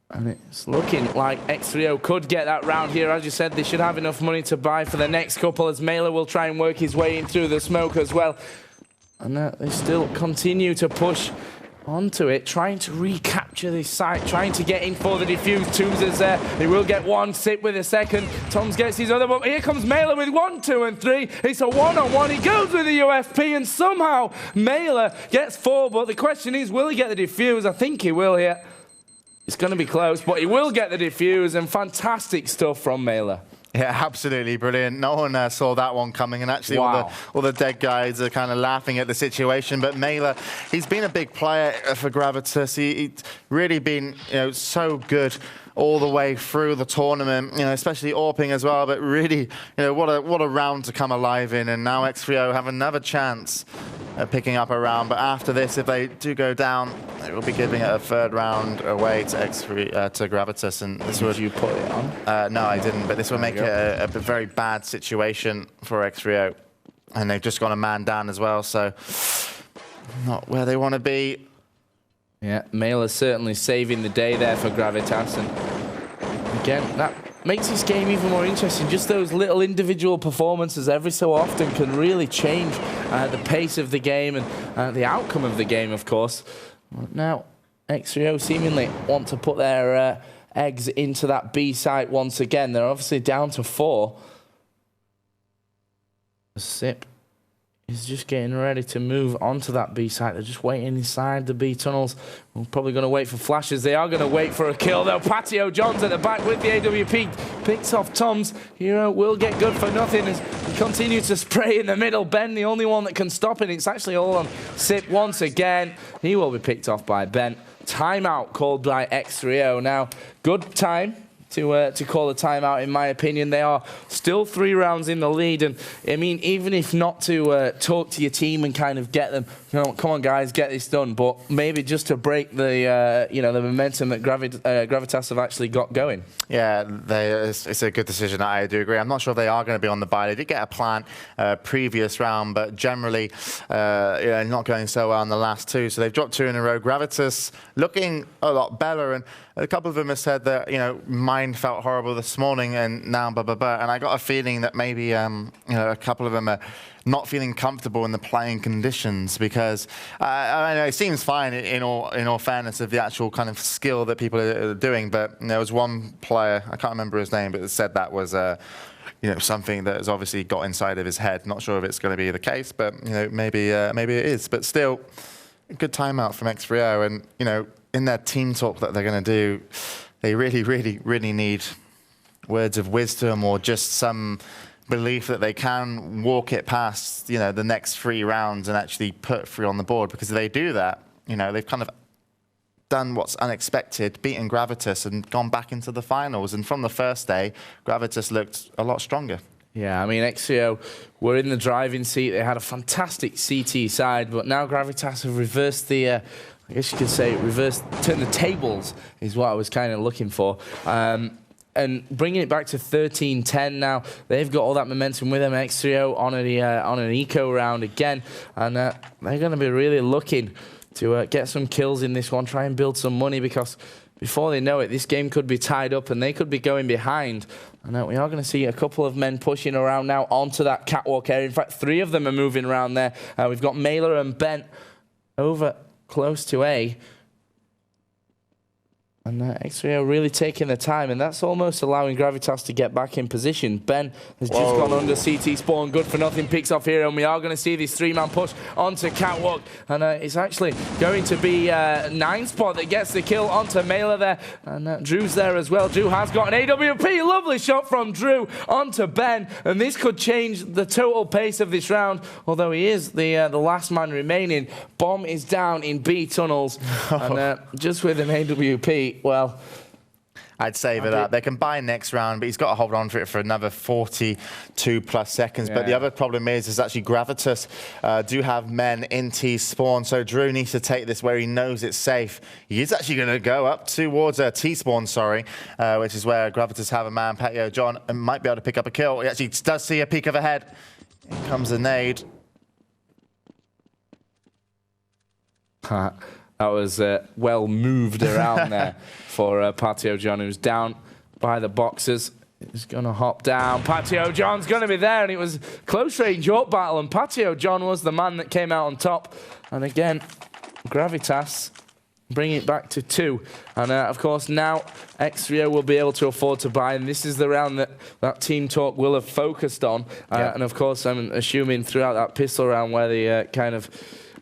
And it's looking like x3o could get that round here. As you said, they should have enough money to buy for the next couple, as Mailer will try and work his way in through the smoke as well. And they still continue to push onto it, trying to recapture this site, trying to get in for the defuse. Tombs is there. He will get 1, Sip with a second. Toms gets his other one. Here comes Mailer with 1, 2, and 3. It's a 1-on-1. He goes with the UFP, and somehow Mailer gets 4. But the question is, will he get the defuse? I think he will here. It's going to be close, but he will get the defuse, and fantastic stuff from Mailer. Yeah, absolutely brilliant. No one saw that one coming, and actually all the dead guys are kind of laughing at the situation. But Mailer, he's been a big player for Gravitas. He's really been, you know, so good all the way through the tournament, you know, especially AWPing as well. But really, you know, what a round to come alive in. And now x3o have another chance at picking up a round. But after this, if they do go down, It will be giving it a third round away to x3 to Gravitas, and this would you put it on? No, I didn't, but this will make it a very bad situation for x3o, and they've just gone a man down as well, so not where they want to be. Yeah, Mela certainly saving the day there for Gravitas, and again, that makes this game even more interesting. Just those little individual performances every so often can really change the pace of the game and the outcome of the game, of course. Now, x3o seemingly want to put their eggs into that B site once again. They're obviously down to 4. Sip is just getting ready to move onto that B site. They're just waiting inside the B tunnels. We're probably going to wait for flashes. They are going to wait for a kill, though. Patio John's at the back with the AWP. Picks off Tom's. Hero will get good for nothing as he continues to spray in the middle. Ben, the only one that can stop it. It's actually all on Sip once again. He will be picked off by Ben. Timeout called by x3o. Now, good time to call a timeout, in my opinion. They are still 3 rounds in the lead, and I mean, even if not to talk to your team and kind of get them, you know, come on guys, get this done, but maybe just to break the you know, the momentum that Gravitas have actually got going. Yeah, it's a good decision. I do agree. I'm not sure if they are going to be on the bye. They did get a plan previous round, but generally not going so well in the last 2. So they've dropped 2 in a row. Gravitas looking a lot better, and a couple of them have said that, you know, mine felt horrible this morning and now blah, blah, blah. And I got a feeling that maybe, you know, a couple of them are not feeling comfortable in the playing conditions, because I know it seems fine in all fairness of the actual kind of skill that people are doing. But there was one player, I can't remember his name, but it said that was you know, something that has obviously got inside of his head. Not sure if it's going to be the case, but you know, maybe it is. But still, a good timeout from x3o, and you know, in their team talk that they're going to do, they really, really, really need words of wisdom or just some belief that they can walk it past, you know, the next 3 rounds and actually put 3 on the board. Because if they do that, you know, they've kind of done what's unexpected, beaten Gravitas and gone back into the finals. And from the first day, Gravitas looked a lot stronger. Yeah, I mean, x3o were in the driving seat. They had a fantastic CT side, but now Gravitas have reversed the I guess you could say turn the tables is what I was kind of looking for. And bringing it back to 13-10 now. They've got all that momentum with them. x3o on an eco round again. And they're going to be really looking to get some kills in this one, try and build some money, because before they know it, this game could be tied up and they could be going behind. And we are going to see a couple of men pushing around now onto that catwalk area. In fact, 3 of them are moving around there. We've got Mela and Ben over close to A, and x3o really taking the time, and that's almost allowing Gravitas to get back in position. Ben has just gone under CT spawn, good for nothing, picks off Hero, and we are going to see this 3-man push onto catwalk, and it's actually going to be 9spot that gets the kill onto Mela there, and Drew's there as well. Drew has got an AWP, lovely shot from Drew onto Ben, and this could change the total pace of this round, although he is the last man remaining. Bomb is down in B tunnels, and just with an AWP, well, I'd save it up. They can buy next round, but he's got to hold on for it for another 42+ seconds. Yeah. But the other problem is actually Gravitas do have men in T spawn, so Drew needs to take this where he knows it's safe. He is actually going to go up towards T spawn, which is where Gravitas have a man. Patio John might be able to pick up a kill. He actually does see a peek of a head. Here comes a nade. That was well moved around there for Patio John, who's down by the boxes. He's going to hop down. Patio John's going to be there, and it was close range up battle, and Patio John was the man that came out on top. And again, Gravitas bring it back to 2. And of course, now x3o will be able to afford to buy, and this is the round that Team Talk will have focused on. And of course, I'm assuming throughout that pistol round where they kind of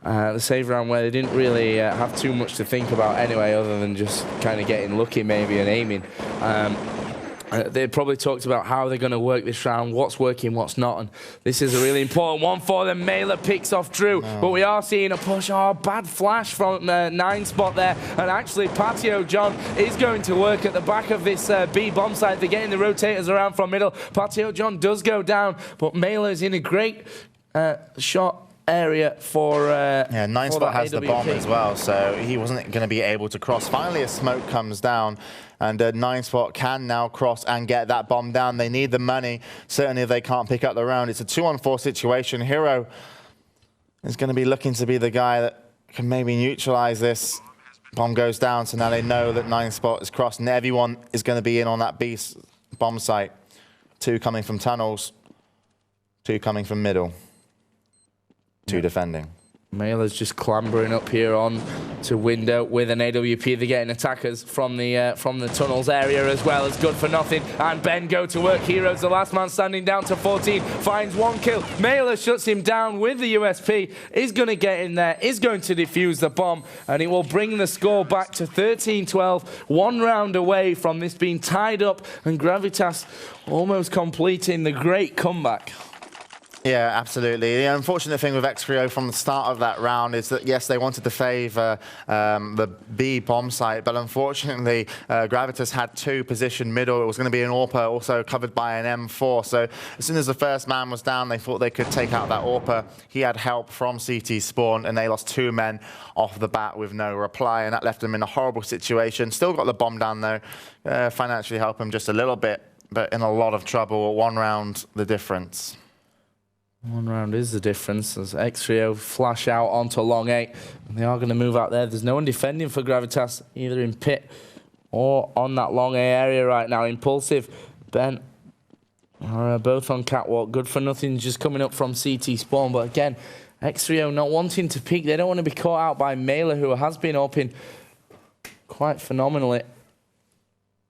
the save round where they didn't really have too much to think about anyway, other than just kind of getting lucky maybe and aiming. They probably talked about how they're going to work this round, what's working, what's not, and this is a really important one for them. Mela picks off Drew, but we are seeing a push. Oh, bad flash from 9spot there, and actually Patio John is going to work at the back of this B bomb site. They're getting the rotators around from middle. Patio John does go down, but Mela is in a great shot area for yeah, 9spot has the bomb AWP. as well, so he wasn't going to be able to cross. Finally, a smoke comes down, and 9spot can now cross and get that bomb down. They need the money. Certainly, if they can't pick up the round, it's a 2-on-4 situation. x3o is going to be looking to be the guy that can maybe neutralize this. Bomb goes down, so now they know that 9spot is crossed, and everyone is going to be in on that B bomb site. 2 coming from tunnels, 2 coming from middle, 2 defending. Mailer's just clambering up here on to window with an AWP. They're getting attackers from the tunnels area as well. It's good for nothing. And Ben go to work. x3o's the last man standing, down to 14. Finds 1 kill. Mailer shuts him down with the USP. Is going to get in there. Is going to defuse the bomb. And it will bring the score back to 13-12. 1 round away from this being tied up. And Gravitas almost completing the great comeback. Yeah, absolutely. The unfortunate thing with x3o from the start of that round is that, yes, they wanted to favor the B bomb site, but unfortunately, Gravitas had 2 positioned middle. It was going to be an AWPer, also covered by an M4. So as soon as the first man was down, they thought they could take out that AWPer. He had help from CT Spawn, and they lost 2 men off the bat with no reply, and that left them in a horrible situation. Still got the bomb down, though. Financially help them just a little bit, but in a lot of trouble. 1 round, the difference. 1 round is the difference as x3o flash out onto long 8. And they are going to move out there. There's no one defending for Gravitas, either in pit or on that long A area right now. Impulsive, Ben are both on catwalk. Good for nothing, just coming up from CT Spawn. But again, x3o not wanting to peek. They don't want to be caught out by Mailer, who has been open quite phenomenally.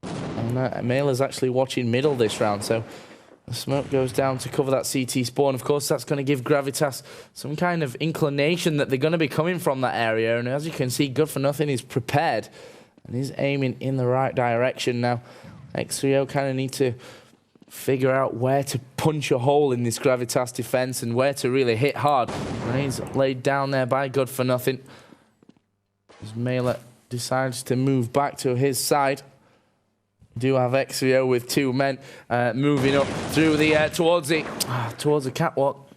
And Mailer's actually watching middle this round, so the smoke goes down to cover that CT Spawn. Of course, that's going to give Gravitas some kind of inclination that they're going to be coming from that area. And as you can see, Good for Nothing is prepared and he's aiming in the right direction. Now, x3o kind of need to figure out where to punch a hole in this Gravitas defense and where to really hit hard. Grenades laid down there by Good for Nothing. As Mailer decides to move back to his side. Do have x3o with 2 men moving up through the towards the catwalk.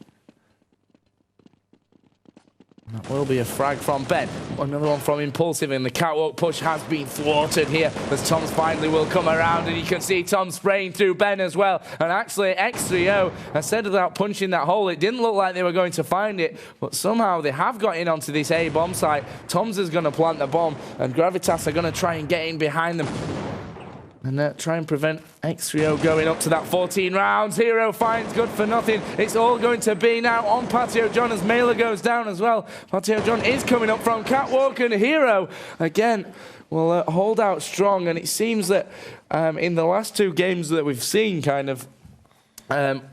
That will be a frag from Ben. Another one from Impulsive, and the catwalk push has been thwarted here as Tom's finally will come around, and you can see Tom spraying through Ben as well. And actually, x3o, instead of that punching that hole, it didn't look like they were going to find it, but somehow they have got in onto this A bomb site. Tom's is going to plant the bomb, and Gravitas are going to try and get in behind them. And try and prevent x3o going up to that 14 rounds. x3o finds Good for Nothing. It's all going to be now on Patio John as Mailer goes down as well. Patio John is coming up from catwalk, and x3o again will hold out strong. And it seems that in the last 2 games that we've seen kind of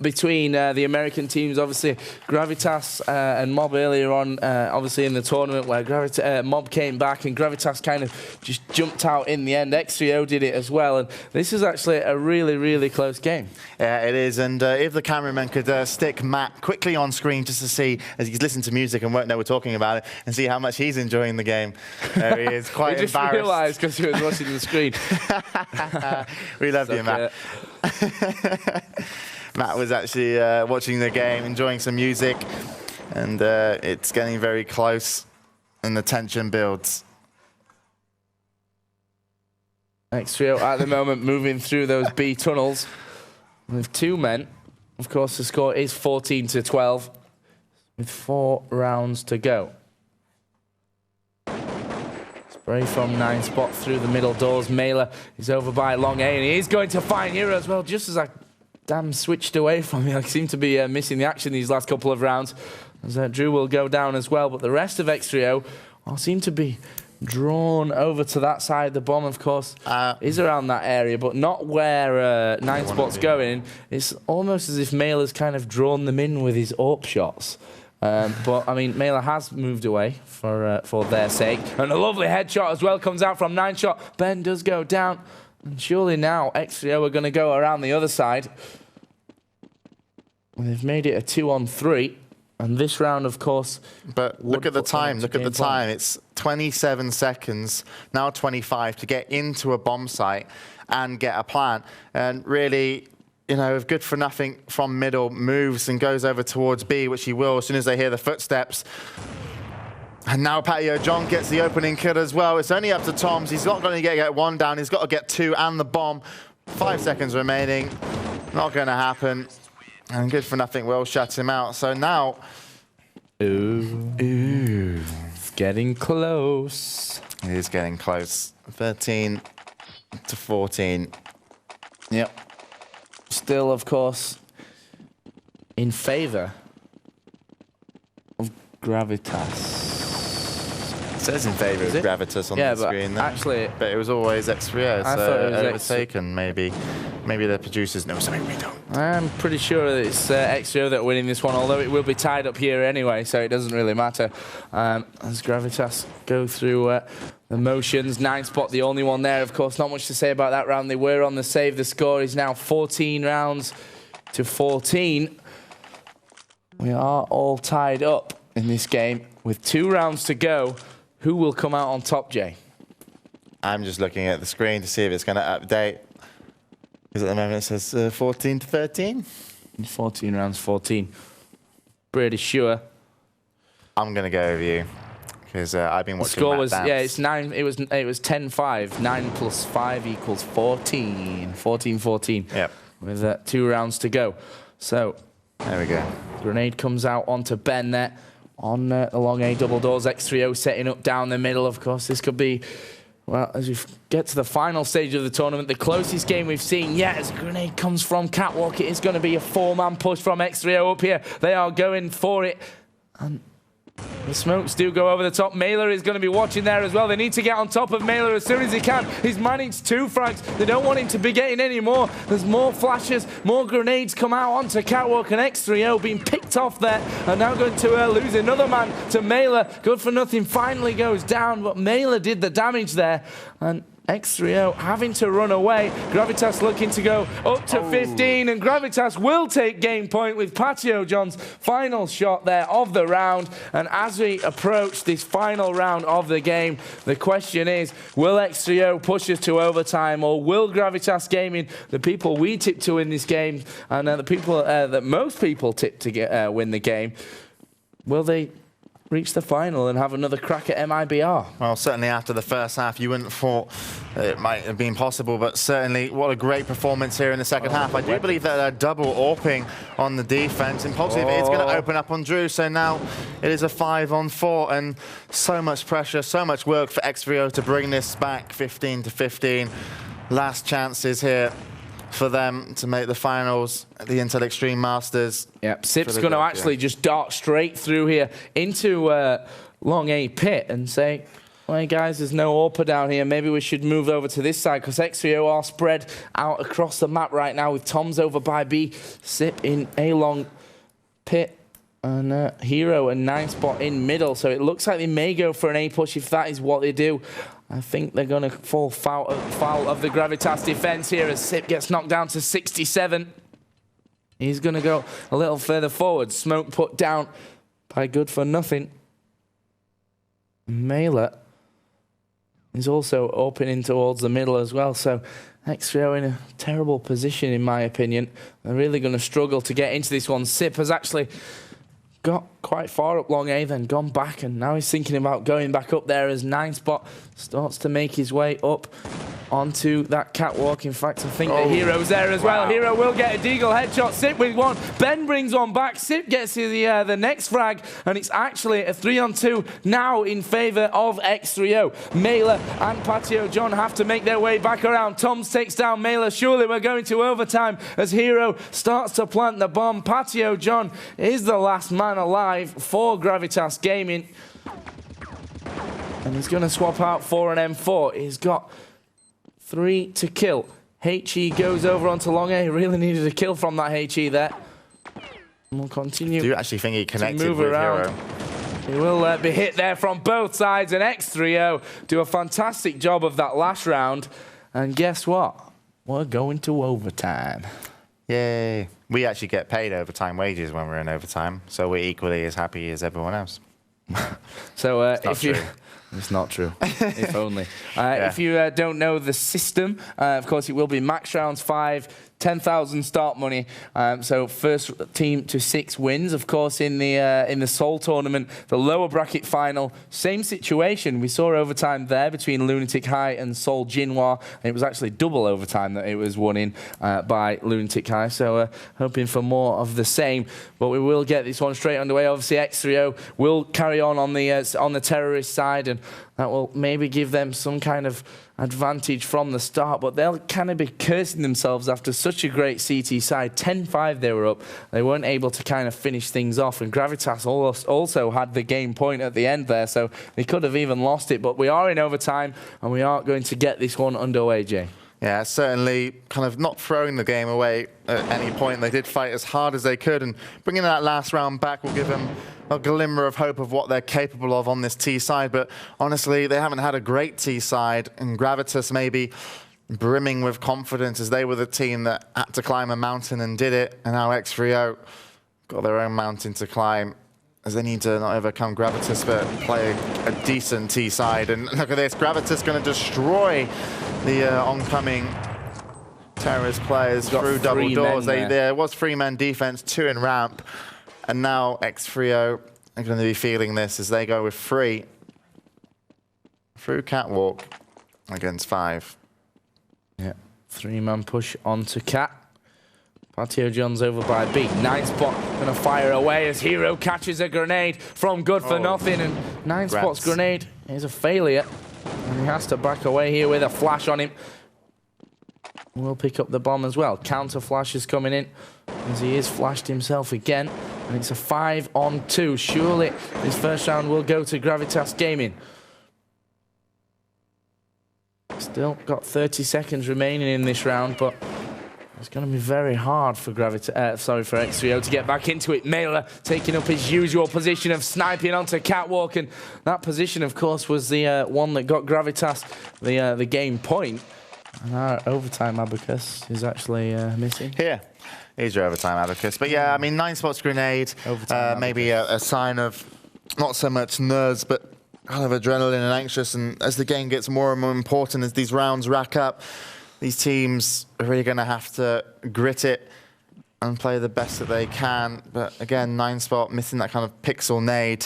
between the American teams, obviously Gravitas and Mob earlier on, obviously in the tournament where Mob came back and Gravitas kind of just jumped out in the end. x3o did it as well, and this is actually a really, really close game. Yeah, it is, and if the cameraman could stick Matt quickly on screen just to see, as he's listened to music and won't know we're talking about it, and see how much he's enjoying the game. There he is, quite embarrassed. He just realised because he was watching the screen. We love you, Matt. Matt was actually watching the game, enjoying some music, and it's getting very close, and the tension builds. x3o at the moment moving through those B tunnels with 2 men. Of course, the score is 14-12 with 4 rounds to go. Spray from 9spot through the middle doors. Mailer is over by long A, and he is going to find x3o as well, just as I switched away from me. I seem to be missing the action these last couple of rounds. As Drew will go down as well, but the rest of x3o seem to be drawn over to that side. The bomb, of course, is around that area, but not where 9spot's going. It's almost as if Mailer's kind of drawn them in with his AWP shots. But, I mean, Mailer has moved away for their sake. And a lovely headshot as well comes out from 9shot. Ben does go down. And surely now x3o are going to go around the other side. They've made it a 2-on-3, and this round, of course. But look at the time. Look at the time. It's 27 seconds, now 25, to get into a bomb site and get a plant. And really, you know, if good for nothing from middle moves and goes over towards B, which he will as soon as they hear the footsteps. And now Patio John gets the opening kill as well. It's only up to Toms. He's not going to get one down. He's got to get two and the bomb. 5 seconds remaining. Not going to happen. And good for nothing will shut him out. So now... Ooh. It's getting close. It is getting close. 13 to 14. Yep. Still, of course, in favor of Gravitas. It says in favor of Gravitas on the screen. Yeah, actually... But it was always x3o, I so thought it was overtaken, maybe. Maybe the producers know something we don't. I'm pretty sure that it's x3o that are winning this one, although it will be tied up here anyway, so it doesn't really matter. As Gravitas go through the motions, 9 spot, the only one there, of course. Not much to say about that round. They were on the save. The score is now 14 rounds to 14. We are all tied up in this game with 2 rounds to go. Who will come out on top, Jay? I'm just looking at the screen to see if it's going to update. Because at the moment it says 14 to 13. 14 rounds, 14. Pretty sure. I'm going to go with you. Because I've been watching the score was, dance. yeah, it's 9. It was 10-5. 9 plus 5 equals 14. 14-14. Yep. With 2 rounds to go. So there we go. Grenade comes out onto Ben there. On the long A double doors, x3o setting up down the middle, of course. This could be, well, as we get to the final stage of the tournament, the closest game we've seen yet as a grenade comes from Catwalk. It is going to be a 4-man push from x3o up here. They are going for it. And the smokes do go over the top. Mailer is going to be watching there as well. They need to get on top of Mailer as soon as he can. He's managed 2 frags. They don't want him to be getting any more. There's more flashes, more grenades come out onto Catwalk, and x3o being picked off there. And now going to lose another man to Mailer. Good for nothing finally goes down, but Mailer did the damage there. And x3o having to run away. Gravitas looking to go up to 15, and Gravitas will take game point with Patio John's final shot there of the round. And as we approach this final round of the game, the question is, will x3o push us to overtime, or will Gravitas Gaming, the people we tip to in this game, and the people that most people tip to win the game, will they reach the final and have another crack at MIBR? Well, certainly after the first half, you wouldn't have thought it might have been possible, but certainly what a great performance here in the second half. I do believe that they're double AWPing on the defense. Impulsive is going to open up on Drew, so now it is a 5-on-4, and so much pressure, so much work for x3o to bring this back 15 to 15. Last chances here for them to make the finals at the Intel Extreme Masters. Yep, Sip's going to actually just dart straight through here into long A pit and say, well, hey guys, there's no AWPer down here. Maybe we should move over to this side, because x3o are spread out across the map right now, with Toms over by B, Sip in A long pit, and Hero and 9 spot in middle. So it looks like they may go for an A push if that is what they do. I think they're going to fall foul of the Gravitas defense here as Sip gets knocked down to 67. He's going to go a little further forward. Smoke put down by good for nothing. Mailer is also opening towards the middle as well. So x3o in a terrible position, in my opinion. They're really going to struggle to get into this one. Sip has actually got quite far up long A, then gone back, and now he's thinking about going back up there as 9 spot starts to make his way up onto that catwalk. In fact, I think the Hero's there as well. Hero will get a deagle headshot. Sip with one. Ben brings one back. Sip gets the next frag, and it's actually a 3-on-2 now in favor of x3o. Mailer and Patio John have to make their way back around. Toms takes down Mailer. Surely we're going to overtime as Hero starts to plant the bomb. Patio John is the last man alive for Gravitas Gaming, and he's going to swap out for an M4. He's got 3 to kill. HE goes over onto long A. Really needed a kill from that HE there. And we'll continue. Do you actually think he connected move with around. Hero? He will be hit there from both sides, and x3o do a fantastic job of that last round. And guess what? We're going to overtime. Yay. We actually get paid overtime wages when we're in overtime, so we're equally as happy as everyone else. So if you... It's not true. If only. If you don't know the system, of course, it will be max rounds 5, 10,000 start money. So first team to 6 wins, of course, in the Seoul tournament, the lower bracket final. Same situation. We saw overtime there between Lunatic High and Seoul Jinhua. And it was actually double overtime that it was won in by Lunatic High. So hoping for more of the same. But we will get this one straight underway. Obviously, x3o will carry on the terrorist side, and that will maybe give them some kind of advantage from the start, but they'll kind of be cursing themselves after such a great CT side. 10-5 they were up. They weren't able to kind of finish things off, and Gravitas also had the game point at the end there, so they could have even lost it. But we are in overtime, and we are going to get this one underway, Jay. Yeah, certainly kind of not throwing the game away at any point. They did fight as hard as they could, and bringing that last round back will give them a glimmer of hope of what they're capable of on this T side. But honestly, they haven't had a great T side, and Gravitas maybe brimming with confidence as they were the team that had to climb a mountain and did it, and now x3o got their own mountain to climb, as they need to not overcome Gravitas but play a decent T side. And look at this, Gravitas going to destroy the oncoming terrorist players through double doors. There was 3-man defense, 2 in ramp, and now x3o are going to be feeling this as they go with 3 through catwalk against 5. Yeah, 3-man push onto Cat. Patio John's over by B. 9 Spot gonna fire away as x3o catches a grenade from Good For Nothing, and 9 Spot's grenade is a failure, and he has to back away here with a flash on him. We'll pick up the bomb as well. Counter flash is coming in as he is flashed himself again, and it's a 5-on-2. Surely this first round will go to Gravitas Gaming. Still got 30 seconds remaining in this round, but it's going to be very hard for for x3o to get back into it. Mailer taking up his usual position of sniping onto Catwalk, and that position, of course, was the one that got Gravitas the game point. And our overtime abacus is actually missing. Here, here's your overtime abacus. But yeah, I mean, 9 Spot's grenade, maybe a sign of not so much nerves, but kind of adrenaline and anxious. And as the game gets more and more important, as these rounds rack up, these teams are really going to have to grit it and play the best that they can. But again, 9 Spot missing that kind of pixel nade,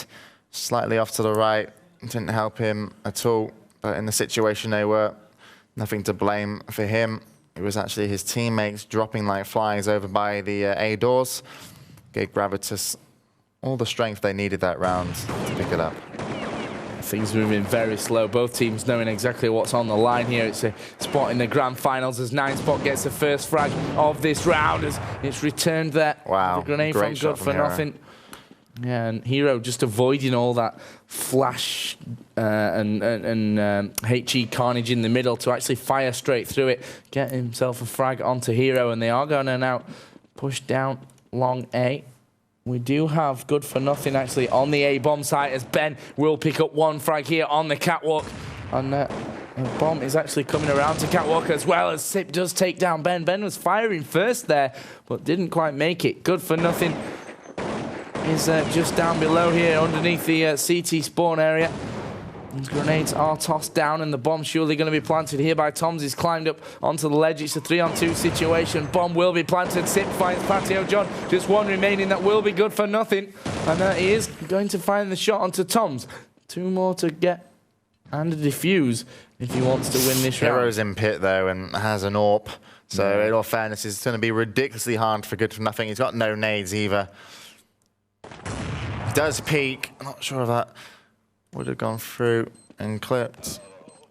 slightly off to the right. Didn't help him at all. But in the situation they were, nothing to blame for him. It was actually his teammates dropping like flies over by the A doors. Gave Gravitas all the strength they needed that round to pick it up. Things moving very slow. Both teams knowing exactly what's on the line here. It's a spot in the grand finals as 9 Spot gets the first frag of this round as it's returned there. Wow. The grenade from Good For Nothing. Yeah, and x3o just avoiding all that flash and HE carnage in the middle to actually fire straight through it, get himself a frag onto x3o, and they are going to now push down long A. We do have Good For Nothing actually on the A bomb site as Ben will pick up 1 frag here on the catwalk. And the bomb is actually coming around to catwalk as well as Sip does take down Ben. Ben was firing first there, but didn't quite make it. Good For Nothing is just down below here underneath the CT spawn area. These grenades are tossed down, and the bomb surely going to be planted here by Toms. He's climbed up onto the ledge. It's a 3-on-2 situation. Bomb will be planted. Sip finds Patio John. Just 1 remaining. That will be Good For Nothing. And he is going to find the shot onto Toms. 2 more to get and a defuse if he wants to win this round. x3o's in pit, though, and has an AWP. So, in all fairness, it's going to be ridiculously hard for Good For Nothing. He's got no nades either. He does peek. I'm not sure if that would have gone through and clipped.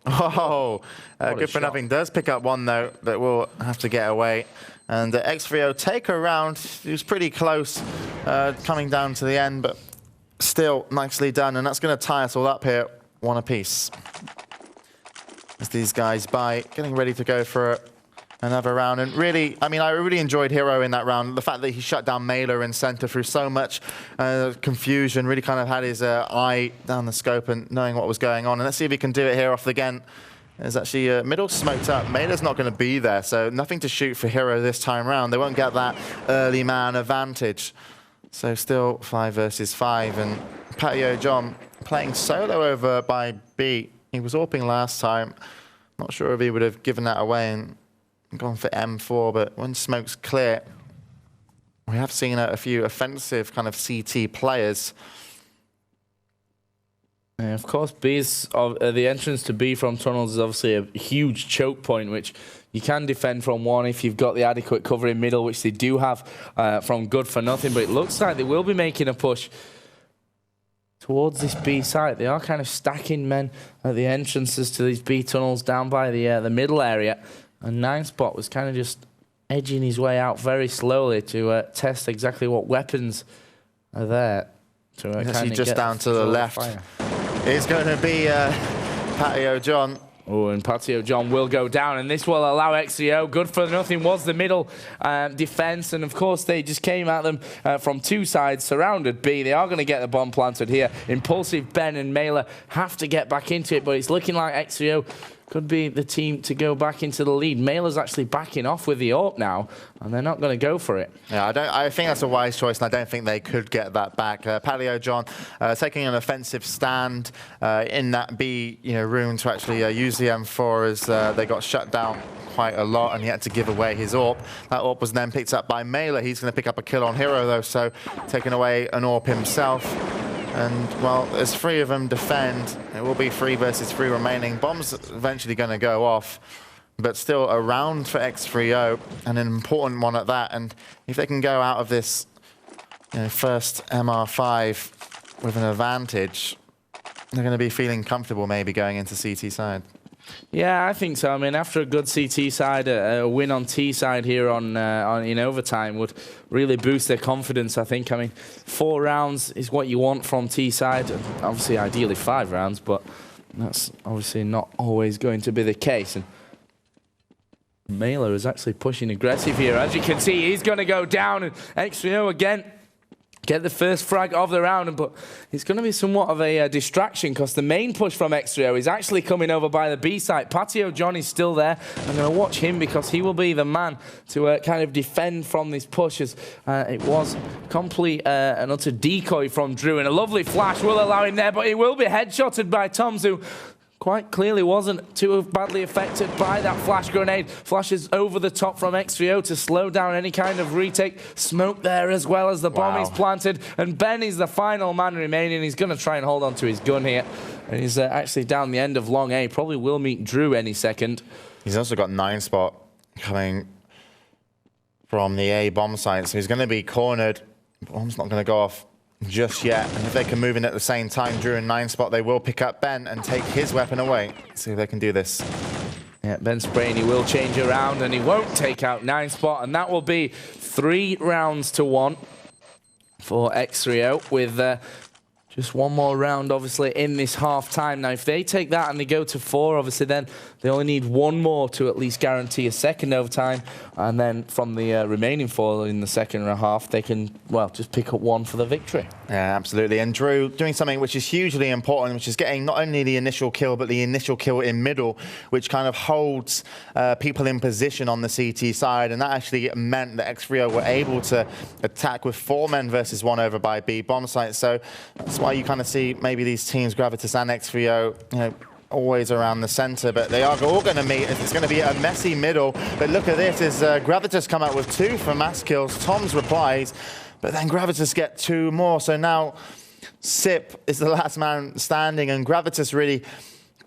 Oh, Good For Nothing does pick up 1, though, but will have to get away. And x3o take a round. He was pretty close coming down to the end, but still nicely done. And that's going to tie us all up here, 1 apiece. As these guys getting ready to go for another round. And really, I mean, I really enjoyed x3o in that round. The fact that he shut down Mailer in center through so much confusion, really kind of had his eye down the scope and knowing what was going on. And let's see if he can do it here off again. There's actually middle smoked up. Mailer's not going to be there, so nothing to shoot for x3o this time around. They won't get that early man advantage. So still 5 versus 5. And Patio John playing solo over by B. He was AWPing last time. Not sure if he would have given that away. And gone for M4, but when smoke's clear, we have seen a few offensive kind of CT players. And of course, the entrance to B from tunnels is obviously a huge choke point, which you can defend from one if you've got the adequate cover in middle, which they do have from Good For Nothing. But it looks like they will be making a push towards this B site. They are kind of stacking men at the entrances to these B tunnels down by the middle area. And 9spot was kind of just edging his way out very slowly to test exactly what weapons are there. To kind of just down to the left. It's going to be Patio John. Oh, and Patio John will go down, and this will allow x3o. Good For Nothing was the middle defense, and of course they just came at them from two sides, surrounded B. They are going to get the bomb planted here. Impulsive Ben and Mailer have to get back into it, but it's looking like x3o could be the team to go back into the lead. Mailer's actually backing off with the AWP now, and they're not going to go for it. Yeah, I think that's a wise choice, and I don't think they could get that back. Paleo John taking an offensive stand in that B room to actually use the M4 as they got shut down quite a lot, and he had to give away his AWP. That AWP was then picked up by Mailer. He's going to pick up a kill on Hero, though, so taking away an AWP himself. And, well, as 3 of them defend, it will be 3 versus 3 remaining. Bomb's eventually going to go off, but still a round for x3o, and an important one at that. And if they can go out of this first MR5 with an advantage, they're going to be feeling comfortable maybe going into CT side. Yeah, I think so. I mean, after a good CT side, a win on T side here in overtime would really boost their confidence, I think. I mean, 4 rounds is what you want from T side. Obviously, ideally 5 rounds, but that's obviously not always going to be the case. And Mailer is actually pushing aggressive here. As you can see, he's going to go down, and x3o again get the first frag of the round, but it's going to be somewhat of a distraction because the main push from x3o is actually coming over by the B site. Patio John is still there. I'm going to watch him because he will be the man to kind of defend from this push, as it was complete and utter decoy from Drew, and a lovely flash will allow him there, but he will be headshotted by Toms, who quite clearly wasn't too badly affected by that flash grenade. Flashes over the top from x3o to slow down any kind of retake. Smoke there as well as the bomb is planted. And Ben is the final man remaining. He's going to try and hold on to his gun here. And he's actually down the end of long A. Probably will meet Drew any second. He's also got 9spot coming from the A bomb site. So he's going to be cornered. Bomb's not going to go off just yet, and if they can move in at the same time, Drew and 9spot, they will pick up Ben and take his weapon away. Let's see if they can do this. Yeah, Ben spraying, he will change around, and he won't take out 9spot, and that will be 3 rounds to 1 for x3o, with just one more round, obviously, in this half-time. Now, if they take that and they go to 4, obviously, then they only need 1 more to at least guarantee a second overtime. And then from the remaining 4 in the second half, they can, well, just pick up 1 for the victory. Yeah, absolutely. And Drew doing something which is hugely important, which is getting not only the initial kill, but the initial kill in middle, which kind of holds people in position on the CT side. And that actually meant that x3o were able to attack with 4 men versus 1 over by B bomb site. So that's why you kind of see maybe these teams, Gravitas and x3o, always around the center, but they are all going to meet. It's going to be a messy middle. But look at this, as Gravitas come out with 2 for mass kills. Toms replies, but then Gravitas get 2 more. So now Sip is the last man standing, and Gravitas really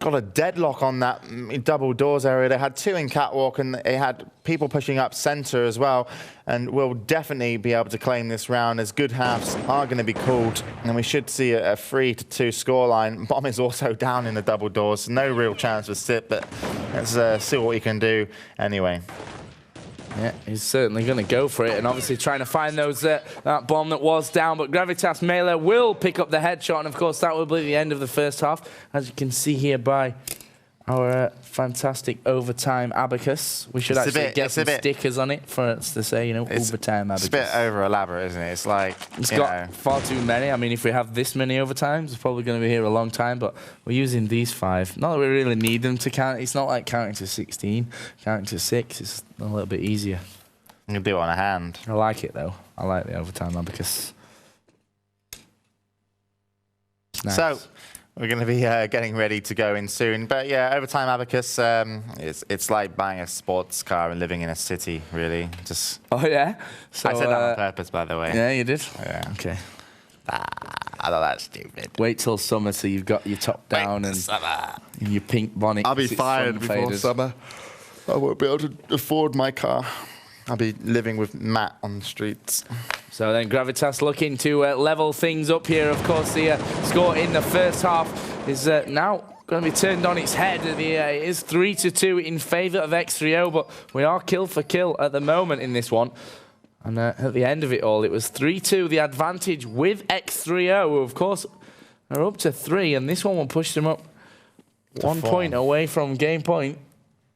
got a deadlock on that double doors area. They had 2 in catwalk, and they had people pushing up center as well, and will definitely be able to claim this round, as good halves are going to be called, and we should see a 3-2 scoreline. Bomb is also down in the double doors. No real chance for Sip, but let's see what he can do anyway. Yeah, he's certainly going to go for it, and obviously trying to find those that bomb that was down. But Gravitas Mailer will pick up the headshot, and of course that will be the end of the first half, as you can see here by our fantastic overtime abacus. We should actually get some stickers on it for us to say, overtime abacus. It's a bit over elaborate, isn't it? It's like, it's got far too many. I mean, if we have this many overtimes, it's probably going to be here a long time, but we're using these 5. Not that we really need them to count. It's not like counting to 16, counting to 6. It's a little bit easier. You can do it on a hand. I like it, though. I like the overtime abacus. It's nice. So, We're going to be getting ready to go in soon. But yeah, overtime abacus, it's like buying a sports car and living in a city, really. Just. Oh, yeah? So, I said that on purpose, by the way. Yeah, you did? Yeah. Okay. I thought that's stupid. Wait till summer so you've got your top down and your pink bonnet. I'll be fired before summer. I won't be able to afford my car. I'll be living with Matt on the streets. So then Gravitas looking to level things up here. Of course, the score in the first half is now going to be turned on its head. It is 3-2 in favour of x3o, but we are kill for kill at the moment in this one. And at the end of it all, it was 3-2, the advantage with x3o, who of course are up to 3, and this one will push them up 1 point away from game point.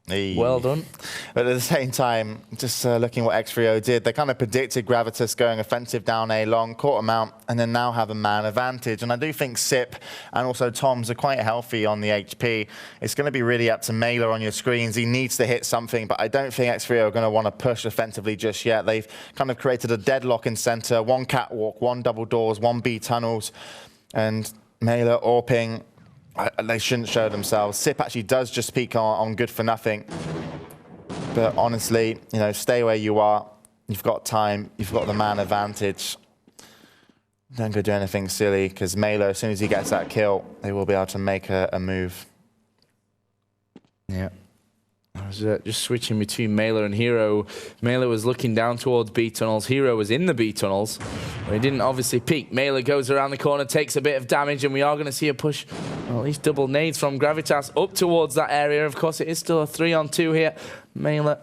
Hey. Well done. But at the same time, just looking what x3o did, they kind of predicted Gravitas going offensive down A long, caught them out, and then now have a man advantage. And I do think Sip and also Toms are quite healthy on the HP. It's going to be really up to Mailer on your screens. He needs to hit something, but I don't think x3o are going to want to push offensively just yet. They've kind of created a deadlock in center, 1 catwalk, 1 double doors, 1 B tunnels, and Mailer, Orping, they shouldn't show themselves. Sip actually does just peek on good for nothing. But honestly, you know, stay where you are. You've got time. You've got the man advantage. Don't go do anything silly, because Mailer, as soon as he gets that kill, they will be able to make a move. Yeah. I was just switching between Mailer and Hero. Mailer was looking down towards B tunnels. Hero was in the B tunnels. But he didn't obviously peek. Mailer goes around the corner, takes a bit of damage, and we are going to see a push, well, at least double nades from Gravitas up towards that area. Of course, it is still a 3-on-2 here. Mailer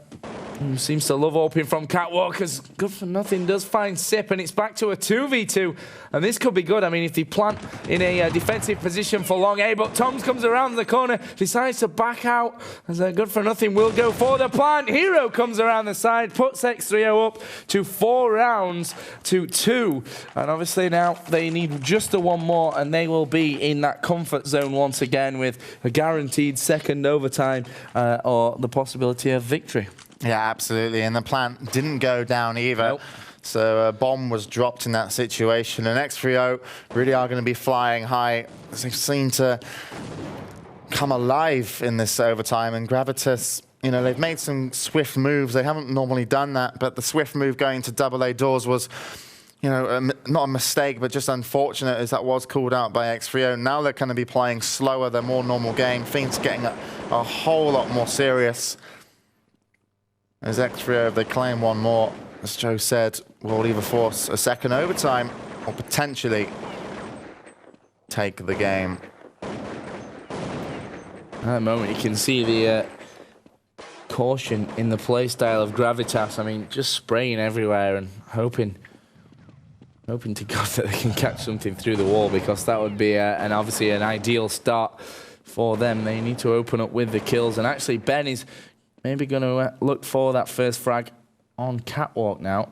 seems to love opening from catwalk, as good for nothing does find Sip, and it's back to a 2v2, and this could be good. I mean, if they plant in a defensive position for long A, but Toms comes around the corner, decides to back out, as good for nothing will go for the plant. Hero comes around the side, puts x3o up to 4 rounds to 2, and obviously now they need just the 1 more, and they will be in that comfort zone once again with a guaranteed second overtime or the possibility of victory. Yeah, absolutely. And the plant didn't go down either. Nope. So a bomb was dropped in that situation. And x3o really are going to be flying high. They seem to come alive in this overtime. And Gravitas, you know, they've made some swift moves. They haven't normally done that. But the swift move going to double A doors was, you know, not a mistake, but just unfortunate, as that was called out by x3o. Now they're going to be playing slower, their more normal game. Things getting a whole lot more serious. As x3o, if they claim 1 more, as Joe said, will either force a second overtime or potentially take the game. At the moment, you can see the caution in the play style of Gravitas. I mean, just spraying everywhere and hoping to God that they can catch something through the wall, because that would be obviously an ideal start for them. They need to open up with the kills, and actually Ben is maybe going to look for that first frag on catwalk now.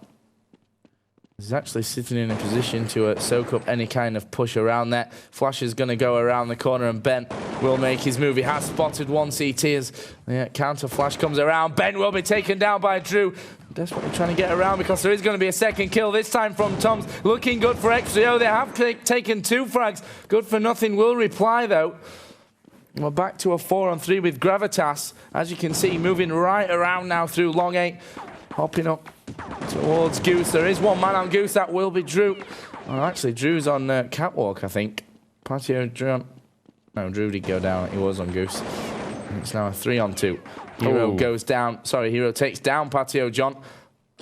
He's actually sitting in a position to soak up any kind of push around there. Flash is going to go around the corner, and Ben will make his move. He has spotted 1 CT as the counter flash comes around. Ben will be taken down by Drew. Desperately trying to get around, because there is going to be a second kill, this time from Toms. Looking good for x3o. They have taken 2 frags. Good for nothing will reply, though. We're back to a 4-on-3 with Gravitas. As you can see, moving right around now through long 8. Hopping up towards Goose. There is 1 man on Goose. That will be Drew. Well, actually, Drew's on catwalk, I think. Patio, Drew on... No, Drew did go down. He was on Goose. It's now a 3-on-2. Hero goes down. Sorry, Hero takes down Patio John.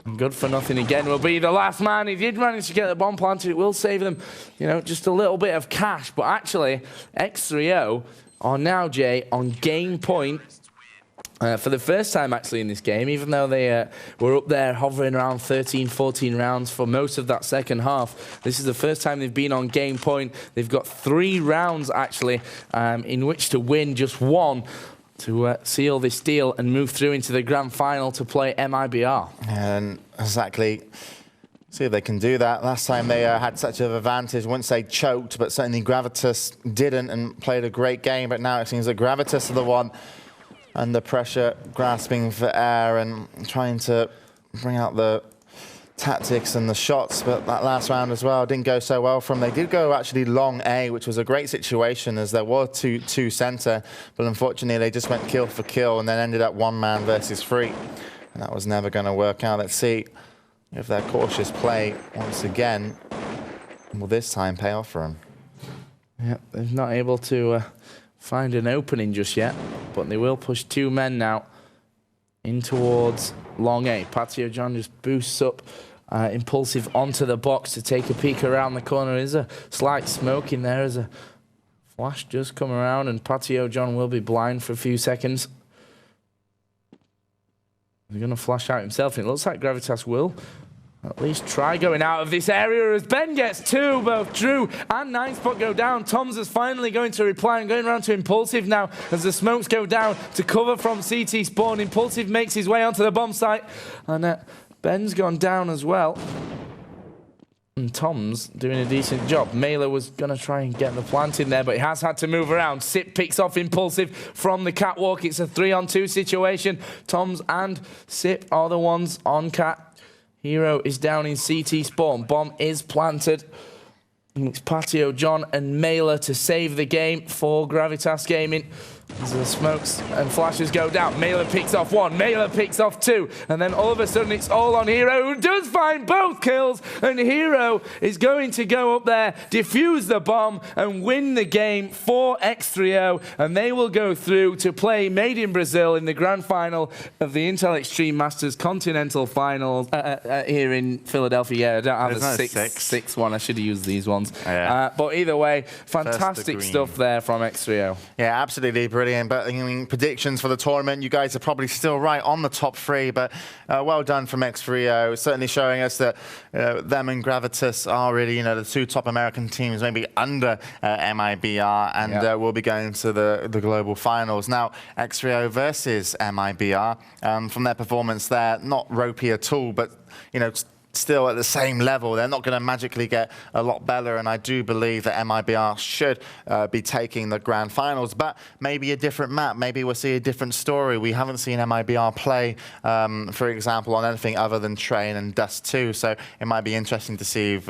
And good for nothing again will be the last man. He did manage to get the bomb planted. It will save them, you know, just a little bit of cash. But actually, x3o are now, Jay, on game point for the first time, actually, in this game, even though they were up there hovering around 13, 14 rounds for most of that second half. This is the first time they've been on game point. They've got 3 rounds, actually, in which to win just 1 to seal this deal and move through into the grand final to play MIBR. And exactly. See if they can do that. Last time they had such an advantage, I wouldn't say choked, but certainly Gravitas didn't and played a great game. But now it seems that Gravitas are the one under pressure, grasping for air and trying to bring out the tactics and the shots, but that last round as well didn't go so well for them. They did go actually long A, which was a great situation as there were two center, but unfortunately they just went kill for kill and then ended up 1-man versus 3. And that was never going to work out. Let's see if their cautious play once again will this time pay off for them. Yeah, they're not able to find an opening just yet, but they will push 2 men now in towards long A. x3o John just boosts up Impulsive onto the box to take a peek around the corner. There's a slight smoke in there as a flash just come around, and x3o John will be blind for a few seconds. He's going to flash out himself, and it looks like Gravitas will at least try going out of this area as Ben gets 2. Both Drew and 9spot go down. Toms is finally going to reply and going around to Impulsive now as the smokes go down to cover from CT spawn. Impulsive makes his way onto the bomb site, and Ben's gone down as well. And Tom's doing a decent job. Mailer was going to try and get the plant in there, but he has had to move around. Sip picks off Impulsive from the catwalk. It's a 3-on-2 situation. Toms and Sip are the ones on cat. Hero is down in CT spawn. Bomb is planted. And it's x3o John and Mailer to save the game for Gravitas Gaming. As the smokes and flashes go down, Mailer picks off 1, Mailer picks off 2, and then all of a sudden it's all on Hero, who does find both kills, and Hero is going to go up there, defuse the bomb, and win the game for x3o, and they will go through to play Made in Brazil in the grand final of the Intel Extreme Masters Continental Finals here in Philadelphia. Yeah, I don't have a 6 one. I should have used these ones. Yeah. But either way, fantastic stuff there from x3o. Yeah, absolutely brilliant. But I mean, predictions for the tournament, you guys are probably still right on the top 3, but well done from x3o. Certainly showing us that them and Gravitas are really, the 2 top American teams, maybe under MIBR, and we'll be going to the global finals. Now, x3o versus MIBR, from their performance there, not ropey at all, but, still at the same level. They're not going to magically get a lot better, and I do believe that MIBR should be taking the grand finals, but maybe a different map. Maybe we'll see a different story. We haven't seen MIBR play, for example, on anything other than Train and Dust 2, so it might be interesting to see if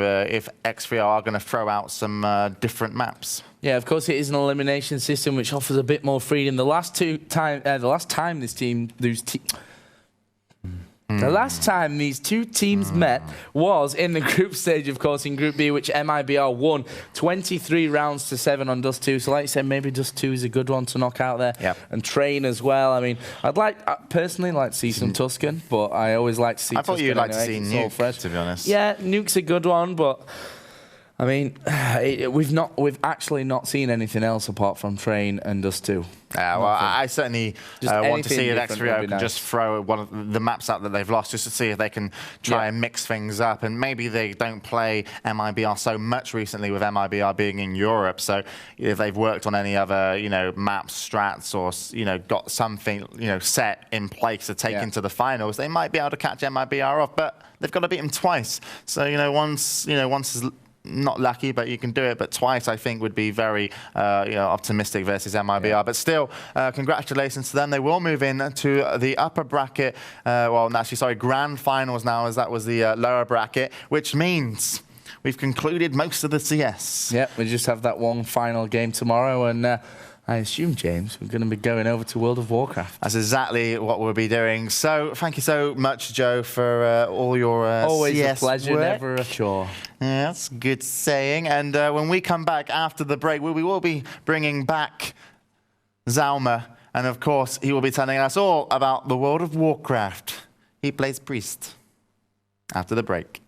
x3o are going to throw out some different maps. Yeah, of course, it is an elimination system which offers a bit more freedom. The last time these 2 teams met was in the group stage, of course, in Group B, which MIBR won 23 rounds to 7 on Dust 2. So like you said, maybe Dust 2 is a good one to knock out there. Yep. And Train as well. I mean, I'd personally like to see some Tuscan, but I always like to see Tuscan. I thought you'd like to see Nuke, to be honest. Yeah, Nuke's a good one, but I mean, we've actually not seen anything else apart from Train and Dust 2. Well, I certainly want to see if x3o can just throw one of the maps out that they've lost, just to see if they can try and mix things up. And maybe they don't play MIBR so much recently, with MIBR being in Europe. So if they've worked on any other, maps, strats, or got something, set in place to take into the finals, they might be able to catch MIBR off. But they've got to beat them twice. So once is not lucky, but you can do it. But twice, I think, would be very optimistic versus MIBR. Yeah. But still, congratulations to them. They will move in to the upper bracket. Grand finals now, as that was the lower bracket, which means we've concluded most of the CS. Yeah, we just have that one final game tomorrow, and I assume, James, we're going to be going over to World of Warcraft. That's exactly what we'll be doing. So thank you so much, Joe, for all your always CS a pleasure, work. Never a chore. Yeah, that's good saying. And when we come back after the break, we will be bringing back Zalma. And of course, he will be telling us all about the World of Warcraft. He plays Priest after the break.